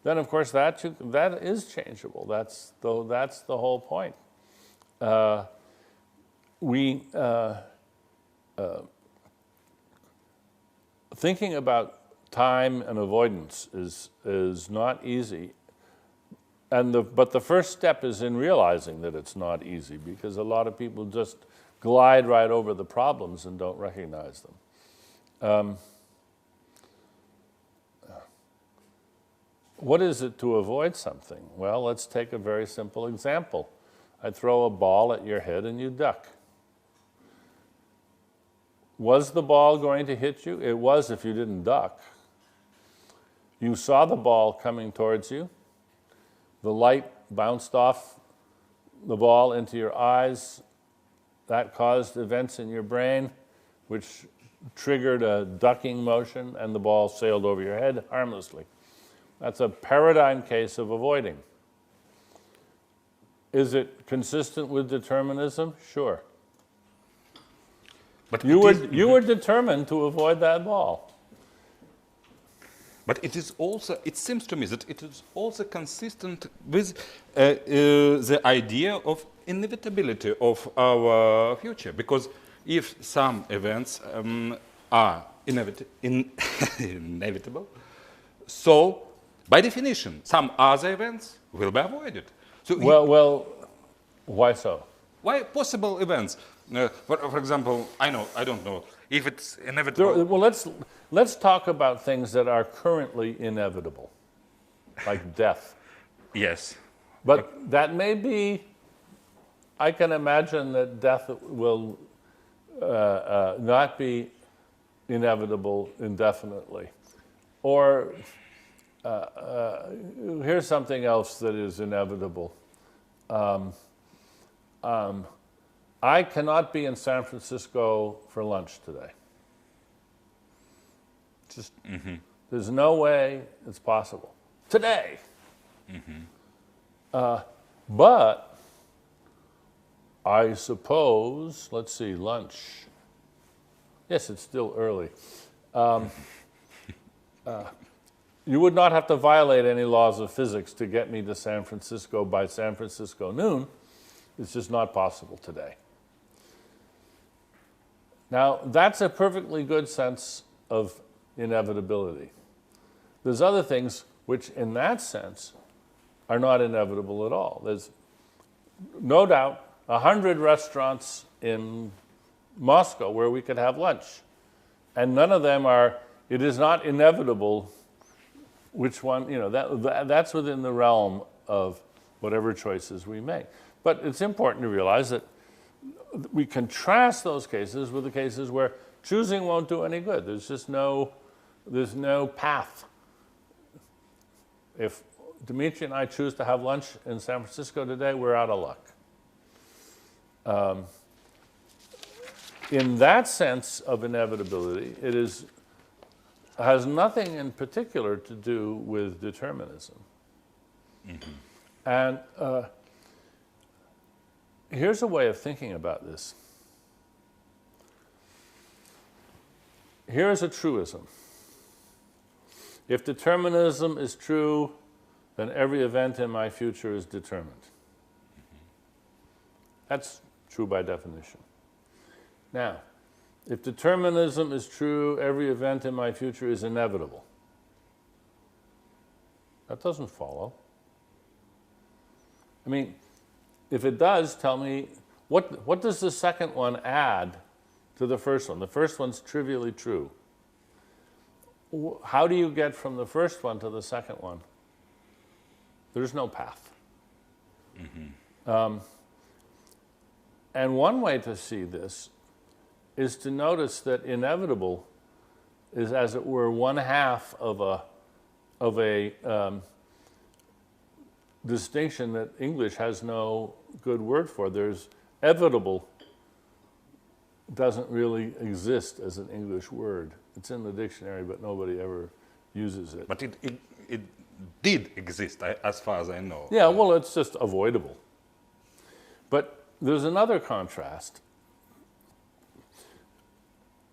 then of course that is changeable. That's the whole point. Thinking about time and avoidance is not easy. But the first step is in realizing that it's not easy, because a lot of people just glide right over the problems and don't recognize them. What is it to avoid something? Well, let's take a very simple example. I throw a ball at your head and you duck. Was the ball going to hit you? It was if you didn't duck. You saw the ball coming towards you. The light bounced off the ball into your eyes. That caused events in your brain, which triggered a ducking motion, and the ball sailed over your head harmlessly. That's a paradigm case of avoiding. Is it consistent with determinism? Sure. But you were determined to avoid that ball. But it is also, it seems to me that it is also consistent with the idea of inevitability of our future. Because if some events are inevitable, so by definition, some other events will be avoided. So well, why so? Why possible events? For example, I don't know if it's inevitable. Well, let's talk about things that are currently inevitable, like death. Yes. But that may be. I can imagine that death will not be inevitable indefinitely, or here's something else that is inevitable. I cannot be in San Francisco for lunch today. Just, there's no way it's possible. Today. But I suppose, let's see, lunch. Yes, it's still early. You would not have to violate any laws of physics to get me to San Francisco by San Francisco noon. It's just not possible today. Now, that's a perfectly good sense of inevitability. There's other things which, in that sense, are not inevitable at all. There's no doubt 100 restaurants in Moscow where we could have lunch. And none of them are, it is not inevitable which one, that's within the realm of whatever choices we make. But it's important to realize that we contrast those cases with the cases where choosing won't do any good. There's just there's no path. If Dmitry and I choose to have lunch in San Francisco today, we're out of luck. In that sense of inevitability, it has nothing in particular to do with determinism. And here's a way of thinking about this. Here's a truism. If determinism is true, then every event in my future is determined. That's true by definition. Now, if determinism is true, every event in my future is inevitable. That doesn't follow. I mean, if it does, tell me, what does the second one add to the first one? The first one's trivially true. How do you get from the first one to the second one? There's no path. And one way to see this is to notice that inevitable is, as it were, one half of a distinction that English has no good word for. There's evitable doesn't really exist as an English word. It's in the dictionary, but nobody ever uses it. But it did exist, as far as I know. Yeah, well, it's just avoidable. But there's another contrast.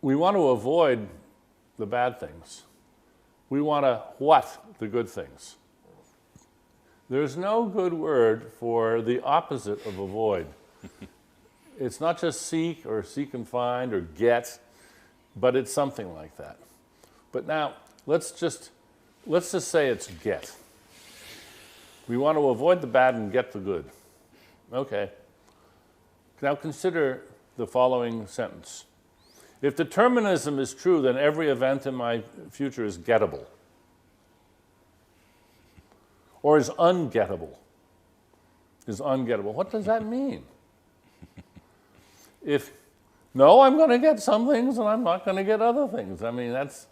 We want to avoid the bad things. We want to what the good things. There's no good word for the opposite of avoid. It's not just seek or seek and find or get, but it's something like that. But now, let's just say it's get. We want to avoid the bad and get the good. Okay. Now consider the following sentence. If determinism is true, then every event in my future is gettable. Or is ungettable. Is ungettable. What does that mean? No, I'm going to get some things and I'm not going to get other things. I mean, that's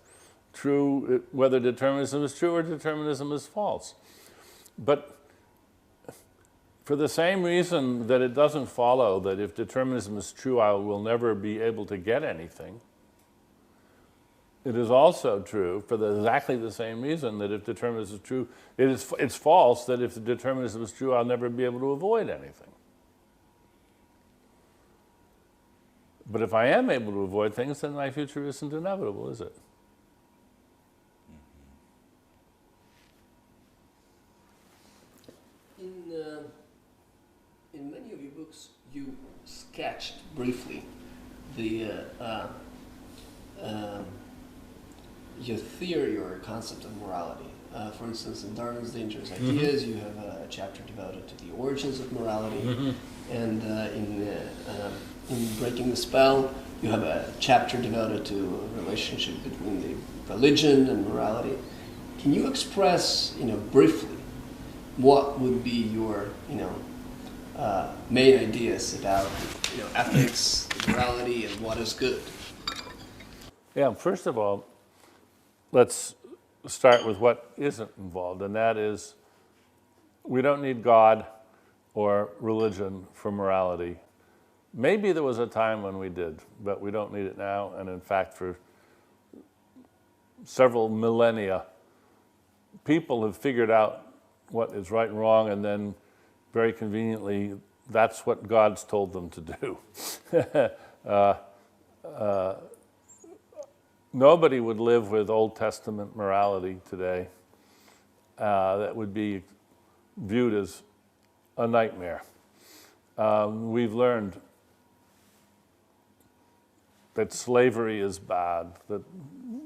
true whether determinism is true or determinism is false. But for the same reason that it doesn't follow that if determinism is true, I will never be able to get anything, it is also true for exactly the same reason that if determinism is true, it's false that if the determinism is true, I'll never be able to avoid anything. But if I am able to avoid things, then my future isn't inevitable, is it? In many of your books, you sketched briefly your theory or concept of morality. For instance, in Darwin's Dangerous Ideas, you have a chapter devoted to the origins of morality, and in Breaking the Spell, you have a chapter devoted to a relationship between the religion and morality. Can you express, briefly, what would be your, main ideas about, ethics, morality, and what is good? Yeah, first of all, let's start with what isn't involved, and that is we don't need God or religion for morality. Maybe there was a time when we did, but we don't need it now, and in fact, for several millennia, people have figured out what is right and wrong, and then very conveniently, that's what God's told them to do. Nobody would live with Old Testament morality today. That would be viewed as a nightmare. We've learned that slavery is bad, that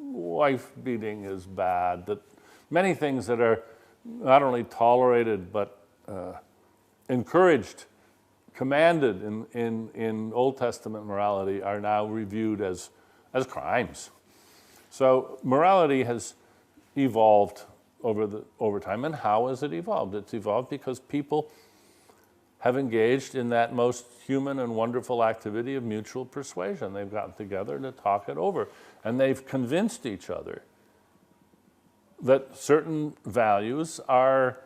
wife beating is bad, that many things that are not only tolerated but encouraged, commanded in Old Testament morality are now reviewed as crimes. So morality has evolved over time. And how has it evolved? It's evolved because people have engaged in that most human and wonderful activity of mutual persuasion. They've gotten together to talk it over, and they've convinced each other that certain values are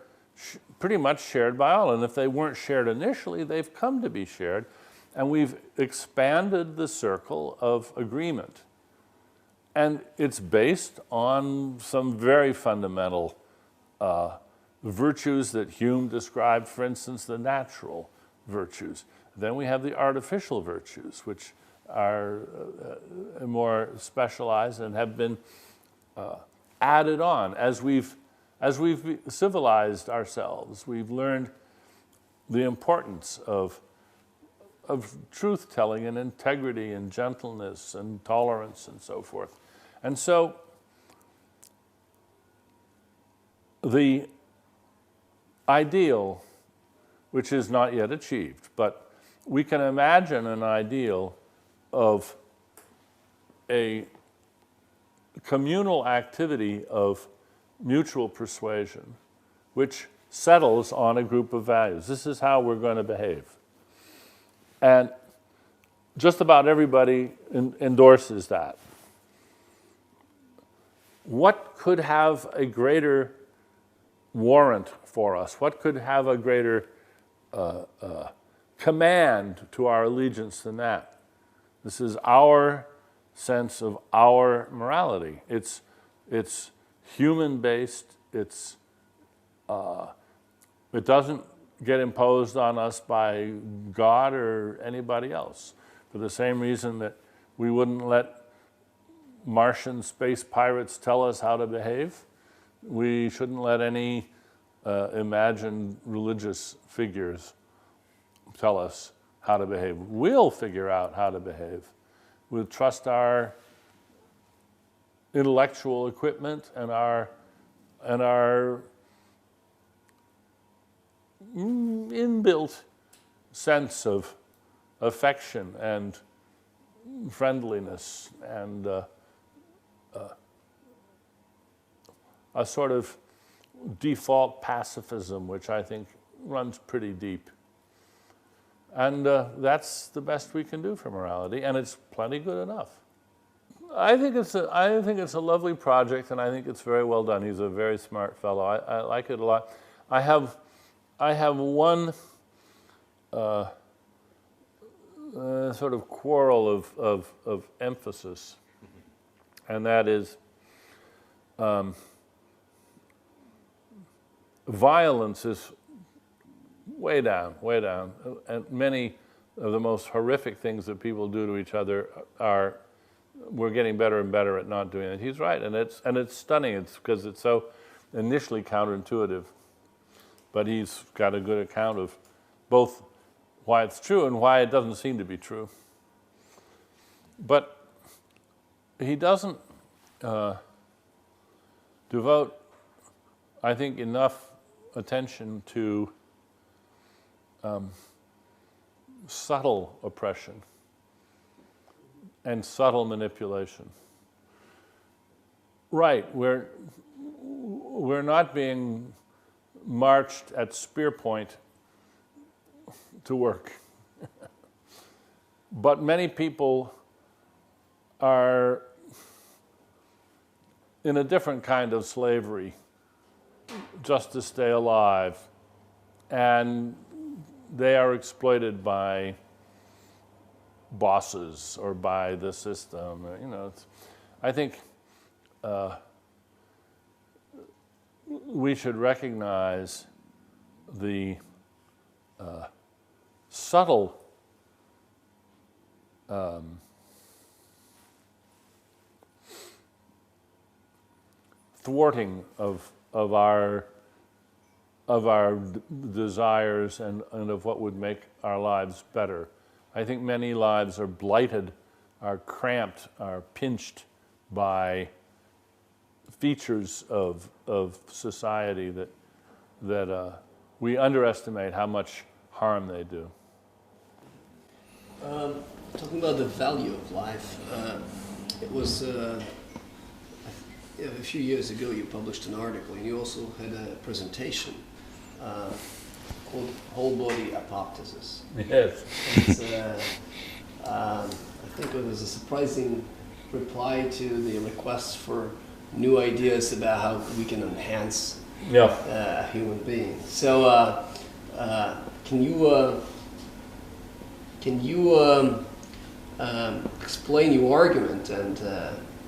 pretty much shared by all. And if they weren't shared initially, they've come to be shared, and we've expanded the circle of agreement. And it's based on some very fundamental virtues that Hume described, for instance, the natural virtues. Then we have the artificial virtues, which are more specialized and have been added on. As we've civilized ourselves, we've learned the importance of truth-telling and integrity and gentleness and tolerance and so forth. And so the ideal, which is not yet achieved, but we can imagine an ideal of a communal activity of mutual persuasion, which settles on a group of values. This is how we're going to behave. And just about everybody endorses that. What could have a greater warrant for us? What could have a greater command to our allegiance than that? This is our sense of our morality. It's human-based. It doesn't get imposed on us by God or anybody else. For the same reason that we wouldn't let Martian space pirates tell us how to behave, we shouldn't let any imagined religious figures tell us how to behave. We'll figure out how to behave. We'll trust our intellectual equipment and our inbuilt sense of affection and friendliness and a sort of default pacifism, which I think runs pretty deep. And that's the best we can do for morality, and it's plenty good enough. I think it's a lovely project, and I think it's very well done. He's a very smart fellow. I like it a lot. I have one sort of quarrel of emphasis, and that is violence is way down, and many of the most horrific things that people do to each other we're getting better and better at not doing it. He's right, and it's stunning. It's because it's so initially counterintuitive, but he's got a good account of both why it's true and why it doesn't seem to be true. But he doesn't devote, I think, enough attention to subtle oppression and subtle manipulation. Right, we're not being marched at spear point to work. But many people are in a different kind of slavery just to stay alive, and they are exploited by bosses or by the system. I think we should recognize the subtle thwarting of our desires and of what would make our lives better. I think many lives are blighted, are cramped, are pinched by features of society that we underestimate how much harm they do. Talking about the value of life, it was a few years ago you published an article, and you also had a presentation called Whole Body Apoptosis. Yes. I think it was a surprising reply to the request for new ideas about how we can enhance a human being. So can you explain your argument and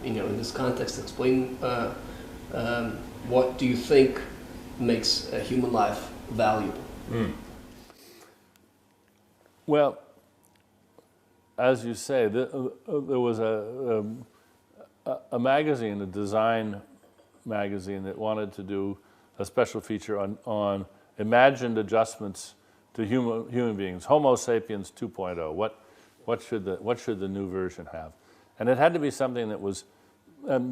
in this context explain what do you think makes a human life valuable? Well, as you say, there was a magazine, a design magazine, that wanted to do a special feature on imagined adjustments to human beings, Homo sapiens 2.0. What should the new version have? And it had to be something that was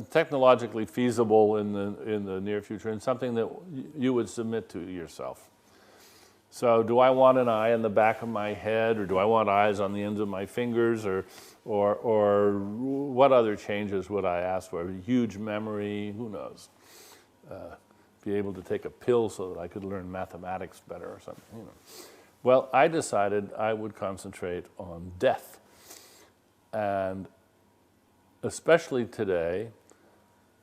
technologically feasible in the near future, and something that you would submit to yourself. So, do I want an eye in the back of my head, or do I want eyes on the ends of my fingers, or what other changes would I ask for? Huge memory, who knows? Be able to take a pill so that I could learn mathematics better or something. Well, I decided I would concentrate on death, and especially today,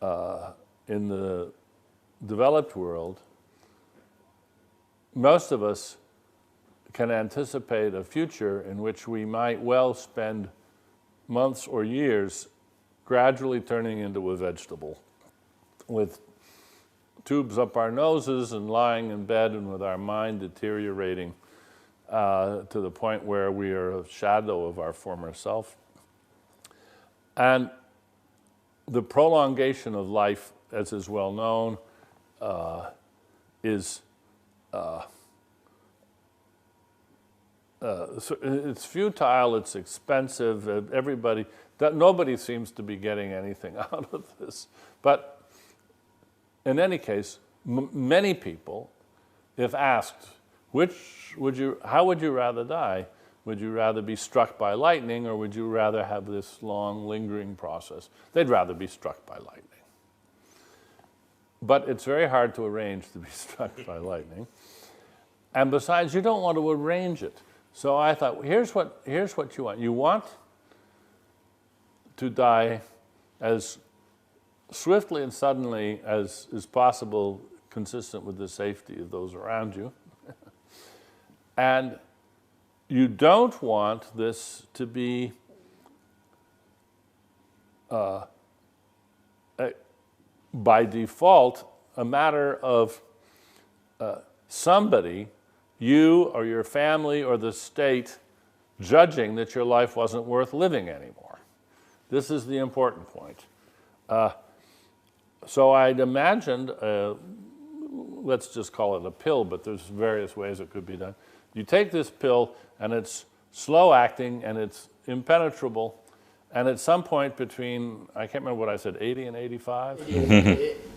in the developed world, most of us can anticipate a future in which we might well spend months or years gradually turning into a vegetable with tubes up our noses and lying in bed and with our mind deteriorating to the point where we are a shadow of our former self. And the prolongation of life, as is well known, is it's futile, it's expensive, nobody seems to be getting anything out of this. But in any case, many people, if asked, how would you rather die? Would you rather be struck by lightning, or would you rather have this long, lingering process? They'd rather be struck by lightning. But it's very hard to arrange to be struck by lightning. And besides, you don't want to arrange it. So I thought, here's what you want. You want to die as swiftly and suddenly as is possible, consistent with the safety of those around you. And you don't want this to be by default a matter of somebody, you or your family or the state, judging that your life wasn't worth living anymore. This is the important point. So I'd imagined, let's just call it a pill, but there's various ways it could be done. You take this pill, and it's slow acting, and it's impenetrable, and at some point between, I can't remember what I said, 80 and 85?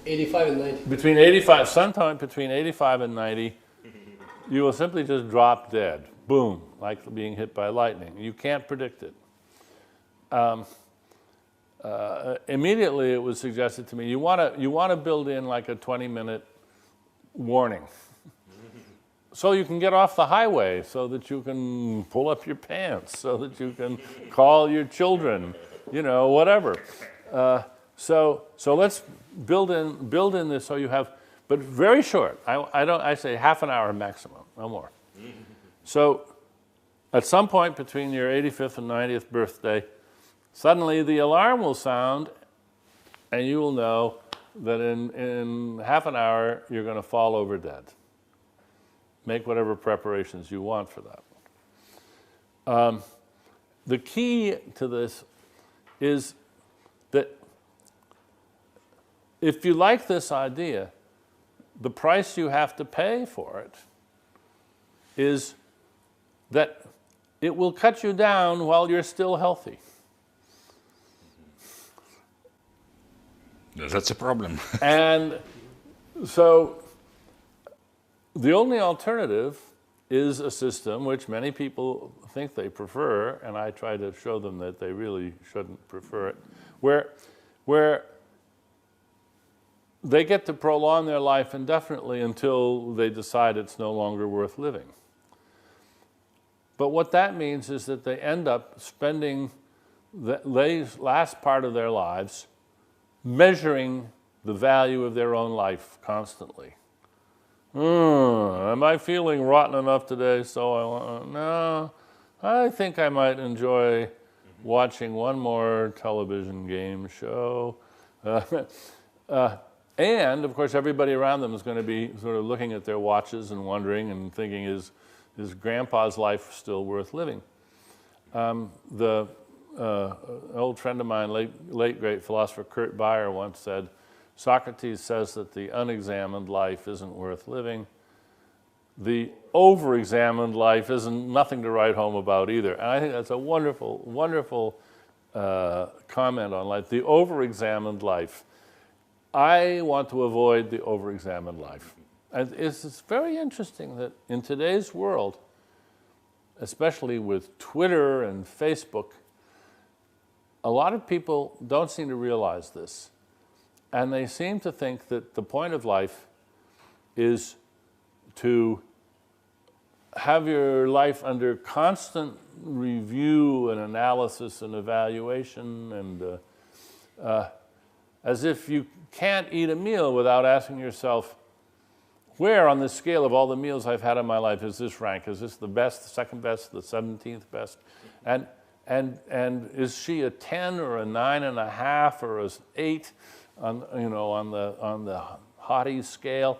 85 and 90. Sometime between 85 and 90, you will simply just drop dead. Boom, like being hit by lightning. You can't predict it. Immediately it was suggested to me, you want to build in like a 20-minute warning. So you can get off the highway, so that you can pull up your pants, so that you can call your children, whatever. So let's build in this so you have, but very short. I say half an hour maximum, no more. So at some point between your 85th and 90th birthday, suddenly the alarm will sound, and you will know that in half an hour you're going to fall over dead. Make whatever preparations you want for that. The key to this is that if you like this idea, the price you have to pay for it is that it will cut you down while you're still healthy. That's a problem. And so the only alternative is a system which many people think they prefer, and I try to show them that they really shouldn't prefer it, where they get to prolong their life indefinitely until they decide it's no longer worth living. But what that means is that they end up spending the last part of their lives measuring the value of their own life constantly. Am I feeling rotten enough today? No, I think I might enjoy watching one more television game show. And, of course, everybody around them is going to be sort of looking at their watches and wondering and thinking, is Grandpa's life still worth living? The old friend of mine, late great philosopher Kurt Beyer once said, Socrates says that the unexamined life isn't worth living. The over-examined life isn't nothing to write home about either. And I think that's a wonderful, wonderful comment on life. The over-examined life. I want to avoid the over-examined life. And it's very interesting that in today's world, especially with Twitter and Facebook, a lot of people don't seem to realize this. And they seem to think that the point of life is to have your life under constant review and analysis and evaluation, and as if you can't eat a meal without asking yourself, where on this scale of all the meals I've had in my life is this rank? Is this the best, the second best, the 17th best? And is she a 10 or a 9.5 or an 8 on the haughty scale.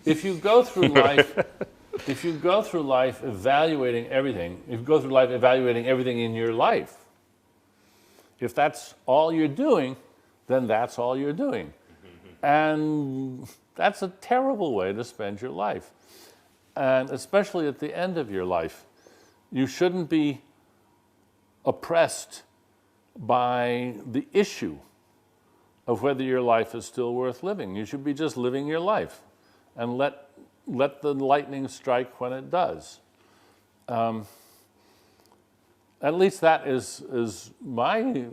If you go through life, evaluating everything, in your life, if that's all you're doing, then that's all you're doing. And that's a terrible way to spend your life. And especially at the end of your life, you shouldn't be oppressed by the issue of whether your life is still worth living. You should be just living your life and let the lightning strike when it does. At least that is my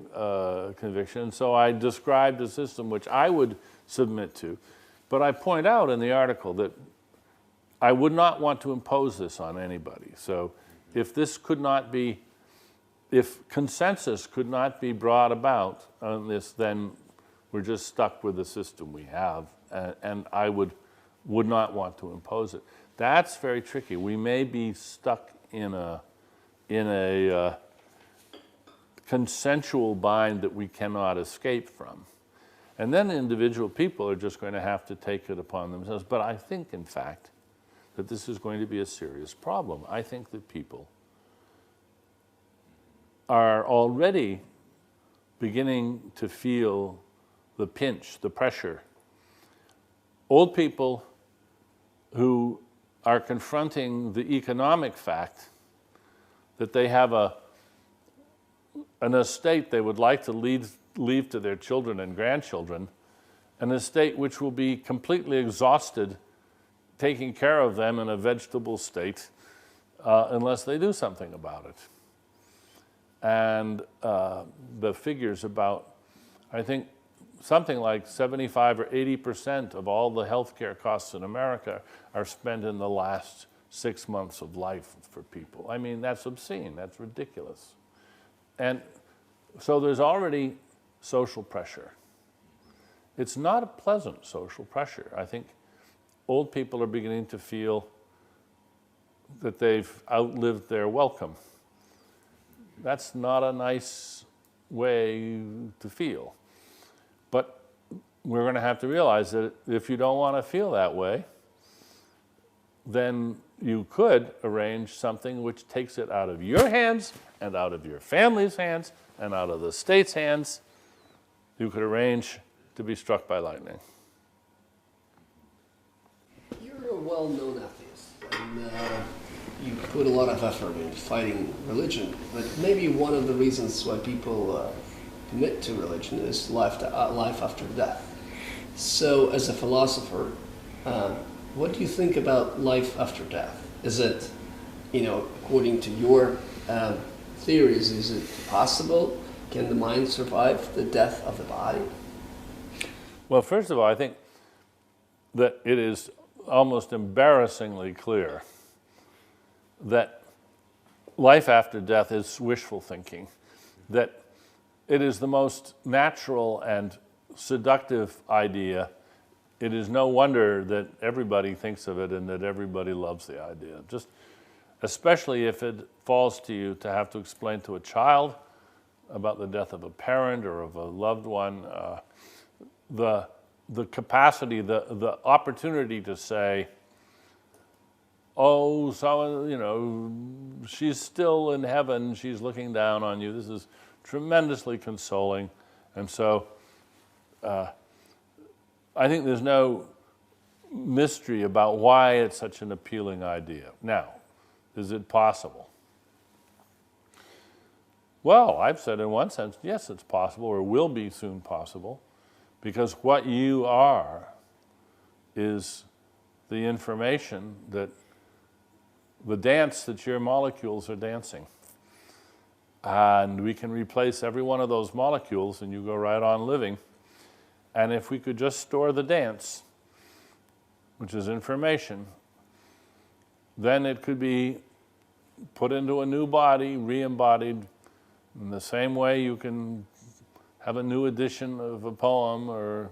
conviction. So I described a system which I would submit to. But I point out in the article that I would not want to impose this on anybody. So if consensus could not be brought about on this, then we're just stuck with the system we have, and I would not want to impose it. That's very tricky. We may be stuck in a consensual bind that we cannot escape from. And then individual people are just going to have to take it upon themselves. But I think, in fact, that this is going to be a serious problem. I think that people are already beginning to feel the pinch, the pressure. Old people who are confronting the economic fact that they have an estate they would like to leave to their children and grandchildren, an estate which will be completely exhausted taking care of them in a vegetable state unless they do something about it. And the figures about, I think, something like 75 or 80% of all the healthcare costs in America are spent in the last 6 months of life for people. I mean, that's obscene, that's ridiculous. And so there's already social pressure. It's not a pleasant social pressure. I think old people are beginning to feel that they've outlived their welcome. That's not a nice way to feel. But we're going to have to realize that if you don't want to feel that way, then you could arrange something which takes it out of your hands and out of your family's hands and out of the state's hands. You could arrange to be struck by lightning. You're a well-known atheist, and you put a lot of effort in fighting religion, but maybe one of the reasons why people commit to religion is life after death. So as a philosopher, what do you think about life after death? Is it, according to your theories, is it possible? Can the mind survive the death of the body? Well, first of all, I think that it is almost embarrassingly clear that life after death is wishful thinking, that it is the most natural and seductive idea. It is no wonder that everybody thinks of it and that everybody loves the idea. Just especially if it falls to you to have to explain to a child about the death of a parent or of a loved one, the capacity, the opportunity to say, oh, someone, she's still in heaven, she's looking down on you. This is tremendously consoling. And so I think there's no mystery about why it's such an appealing idea. Now, is it possible? Well, I've said in one sense, yes, it's possible, or will be soon possible, because what you are is the information that the dance that your molecules are dancing. And we can replace every one of those molecules and you go right on living. And if we could just store the dance, which is information, then it could be put into a new body, re-embodied. In the same way you can have a new edition of a poem or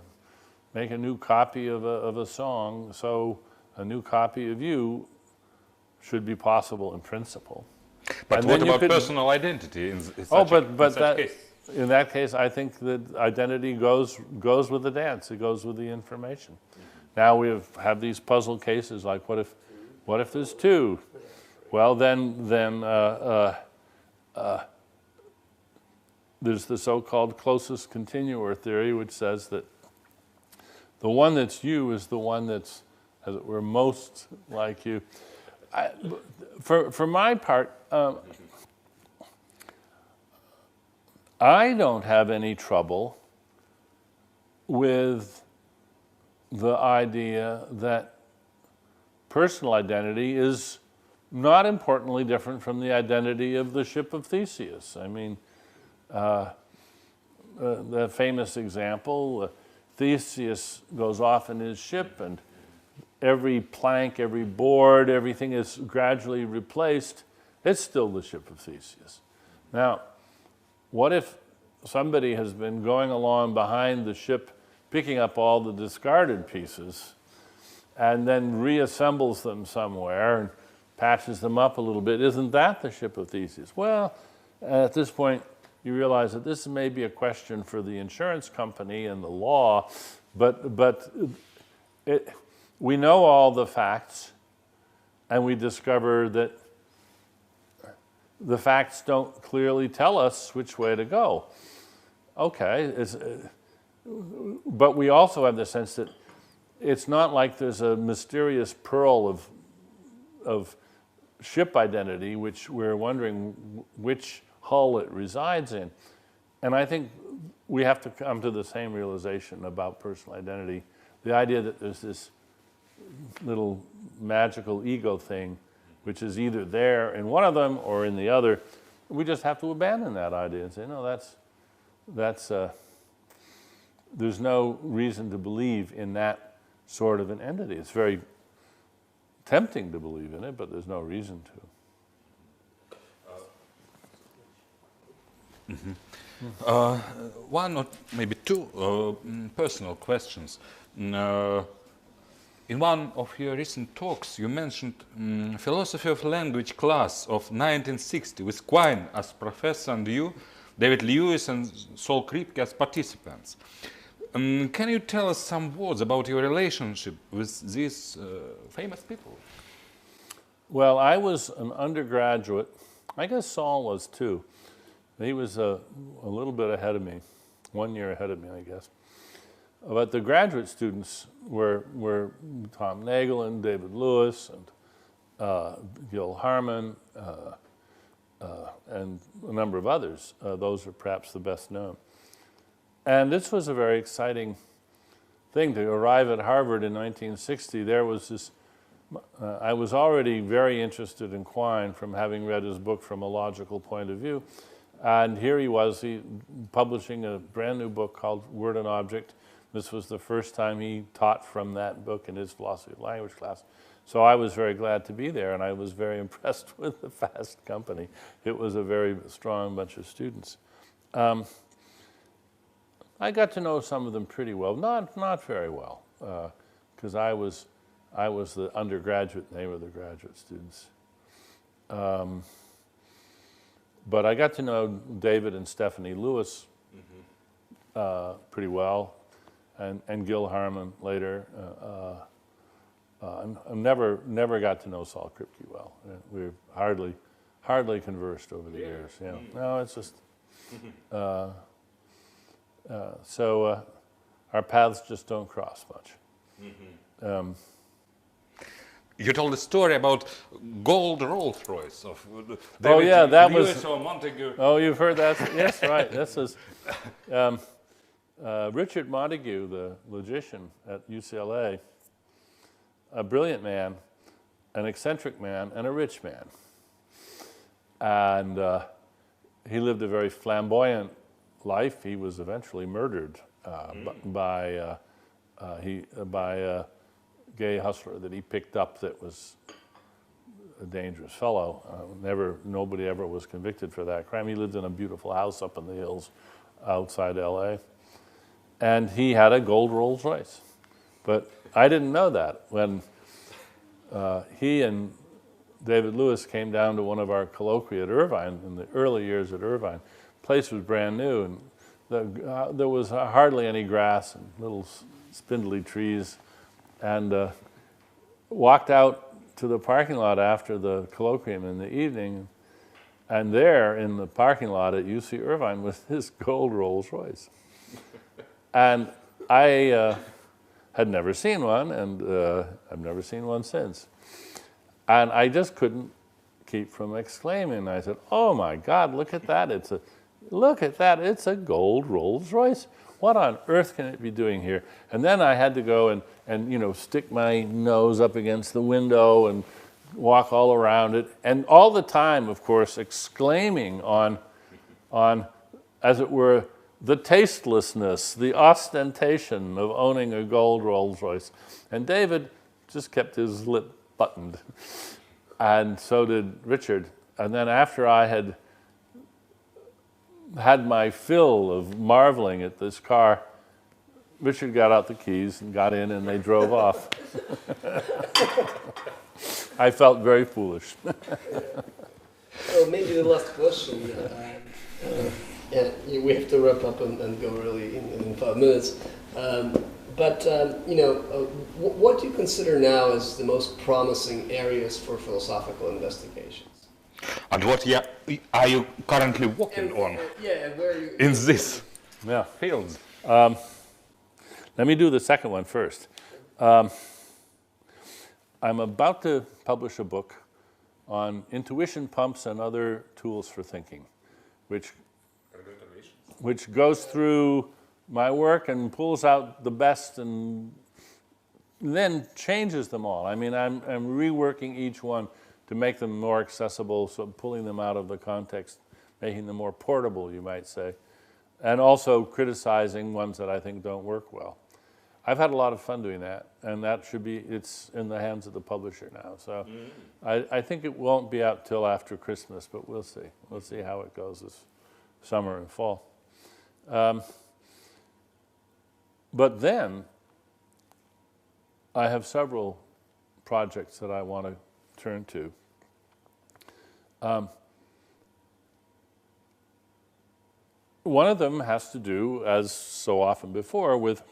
make a new copy of a song, so a new copy of you should be possible in principle. But what about personal identity in such a case? in that case, I think that identity goes with the dance. It goes with the information. Now we have these puzzle cases like what if there's two? Well, then there's the so-called closest continuor theory, which says that the one that's you is the one that's, as it were, most like you. For my part, I don't have any trouble with the idea that personal identity is not importantly different from the identity of the ship of Theseus. I mean, the famous example, Theseus goes off in his ship and every plank, every board, everything is gradually replaced. It's still the ship of Theseus. Now, what if somebody has been going along behind the ship picking up all the discarded pieces and then reassembles them somewhere and patches them up a little bit? Isn't that the ship of Theseus? Well, at this point, you realize that this may be a question for the insurance company and the law, but we know all the facts, and we discover that the facts don't clearly tell us which way to go. Okay, but we also have the sense that it's not like there's a mysterious pearl of ship identity, which we're wondering which hull it resides in. And I think we have to come to the same realization about personal identity. The idea that there's this little magical ego thing, which is either there in one of them or in the other. We just have to abandon that idea and say, no, there's no reason to believe in that sort of an entity. It's very tempting to believe in it, but there's no reason to. One or maybe two personal questions. In one of your recent talks, you mentioned philosophy of language class of 1960 with Quine as professor and you, David Lewis and Saul Kripke as participants. Can you tell us some words about your relationship with these famous people? Well, I was an undergraduate. I guess Saul was too. He was a little bit ahead of me, 1 year ahead of me, I guess. But the graduate students were Tom Nagel, David Lewis, and Gil Harmon, and a number of others. Those are perhaps the best known. And this was a very exciting thing to arrive at Harvard in 1960. There was this, I was already very interested in Quine from having read his book From a Logical Point of View. And here he was, publishing a brand new book called Word and Object. This was the first time he taught from that book in his philosophy of language class. So I was very glad to be there, and I was very impressed with the fast company. It was a very strong bunch of students. I got to know some of them pretty well, not very well, because I was the undergraduate and they were the graduate students. But I got to know David and Stephanie Lewis pretty well, and Gil Harmon later. I never got to know Saul Kripke well. We hardly conversed over the years. Yeah. No, it's just so our paths just don't cross much. You told a story about gold Rolls Royce of David oh yeah, that Lewis was. or Montague. Oh, you've heard that? Yes, right. This is Richard Montague, the logician at UCLA, a brilliant man, an eccentric man, and a rich man. And he lived a very flamboyant life. He was eventually murdered by a gay hustler that he picked up that was a dangerous fellow. Nobody ever was convicted for that crime. He lived in a beautiful house up in the hills outside LA. And he had a gold Rolls Royce. But I didn't know that. When he and David Lewis came down to one of our colloquia at Irvine, in the early years at Irvine, place was brand new, and there was hardly any grass and little spindly trees, and walked out to the parking lot after the colloquium in the evening, and there in the parking lot at UC Irvine was this gold Rolls Royce. And I had never seen one, and I've never seen one since. And I just couldn't keep from exclaiming. I said, "Oh my God, look at that. Look at that, it's a gold Rolls Royce. What on earth can it be doing here?" And then I had to go and stick my nose up against the window and walk all around it. And all the time, of course, exclaiming on, as it were, the tastelessness, the ostentation of owning a gold Rolls Royce. And David just kept his lip buttoned. And so did Richard. And then after I had my fill of marveling at this car, Richard got out the keys and got in, and they drove off. I felt very foolish. So maybe the last question. We have to wrap up and go really in 5 minutes. What do you consider now as the most promising areas for philosophical investigations? And what are you currently working on where are you in this field? Let me do the second one first. I'm about to publish a book on intuition pumps and other tools for thinking, which goes through my work and pulls out the best and then changes them all. I mean, I'm reworking each one to make them more accessible, so pulling them out of the context, making them more portable, you might say, and also criticizing ones that I think don't work well. I've had a lot of fun doing that, and it's in the hands of the publisher now. So I think it won't be out till after Christmas, but we'll see. We'll see how it goes this summer and fall. But then I have several projects that I want to turn to. One of them has to do, as so often before, with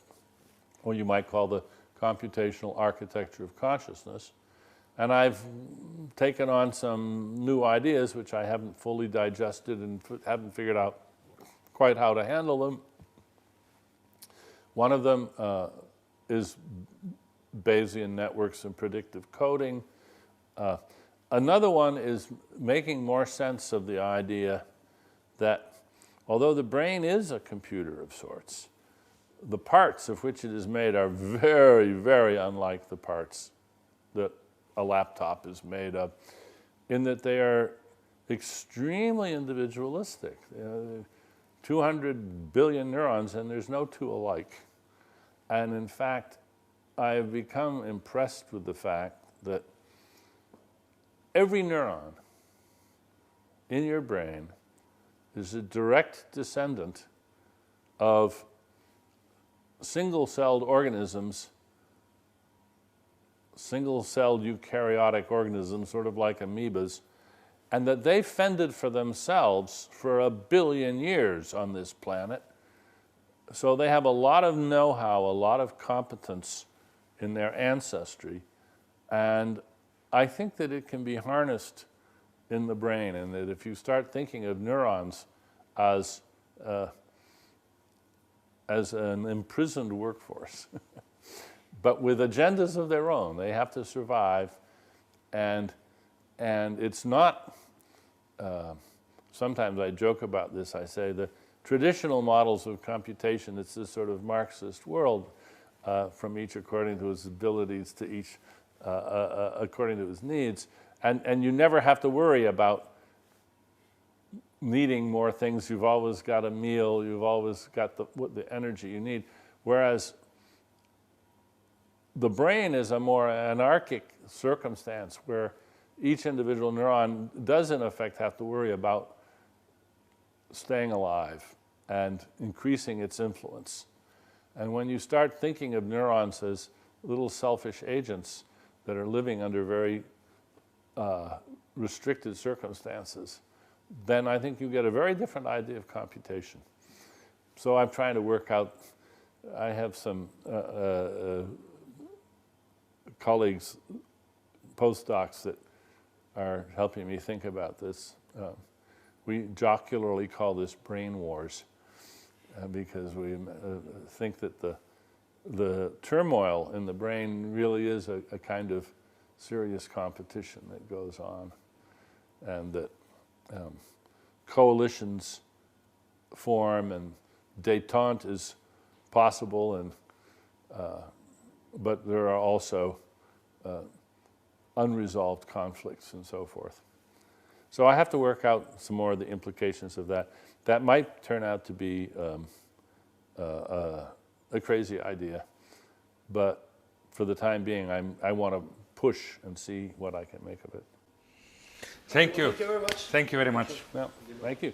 what you might call the computational architecture of consciousness. And I've taken on some new ideas which I haven't fully digested and haven't figured out quite how to handle them. One of them is Bayesian networks and predictive coding. Another one is making more sense of the idea that although the brain is a computer of sorts, the parts of which it is made are very, very unlike the parts that a laptop is made of, in that they are extremely individualistic. 200 billion neurons, and there's no two alike. And in fact, I've become impressed with the fact that every neuron in your brain is a direct descendant of single-celled organisms, single-celled eukaryotic organisms, sort of like amoebas, and that they fended for themselves for 1 billion years on this planet. So they have a lot of know-how, a lot of competence in their ancestry, and I think that it can be harnessed in the brain, and that if you start thinking of neurons as an imprisoned workforce, but with agendas of their own, they have to survive, and it's not, sometimes I joke about this, I say the traditional models of computation, it's this sort of Marxist world, from each according to his abilities to each according to his needs, and you never have to worry about needing more things. You've always got a meal, you've always got the energy you need, whereas the brain is a more anarchic circumstance where each individual neuron does in effect have to worry about staying alive and increasing its influence. And when you start thinking of neurons as little selfish agents that are living under very restricted circumstances, then I think you get a very different idea of computation. So I'm trying to work out, I have some colleagues, postdocs that are helping me think about this. We jocularly call this brain wars because we think that the turmoil in the brain really is a kind of serious competition that goes on, and that coalitions form and détente is possible, and but there are also unresolved conflicts and so forth. So I have to work out some more of the implications of that. That might turn out to be a crazy idea, but for the time being, I want to push and see what I can make of it. Thank you. Thank you very much. Thank you very much. Well, thank you.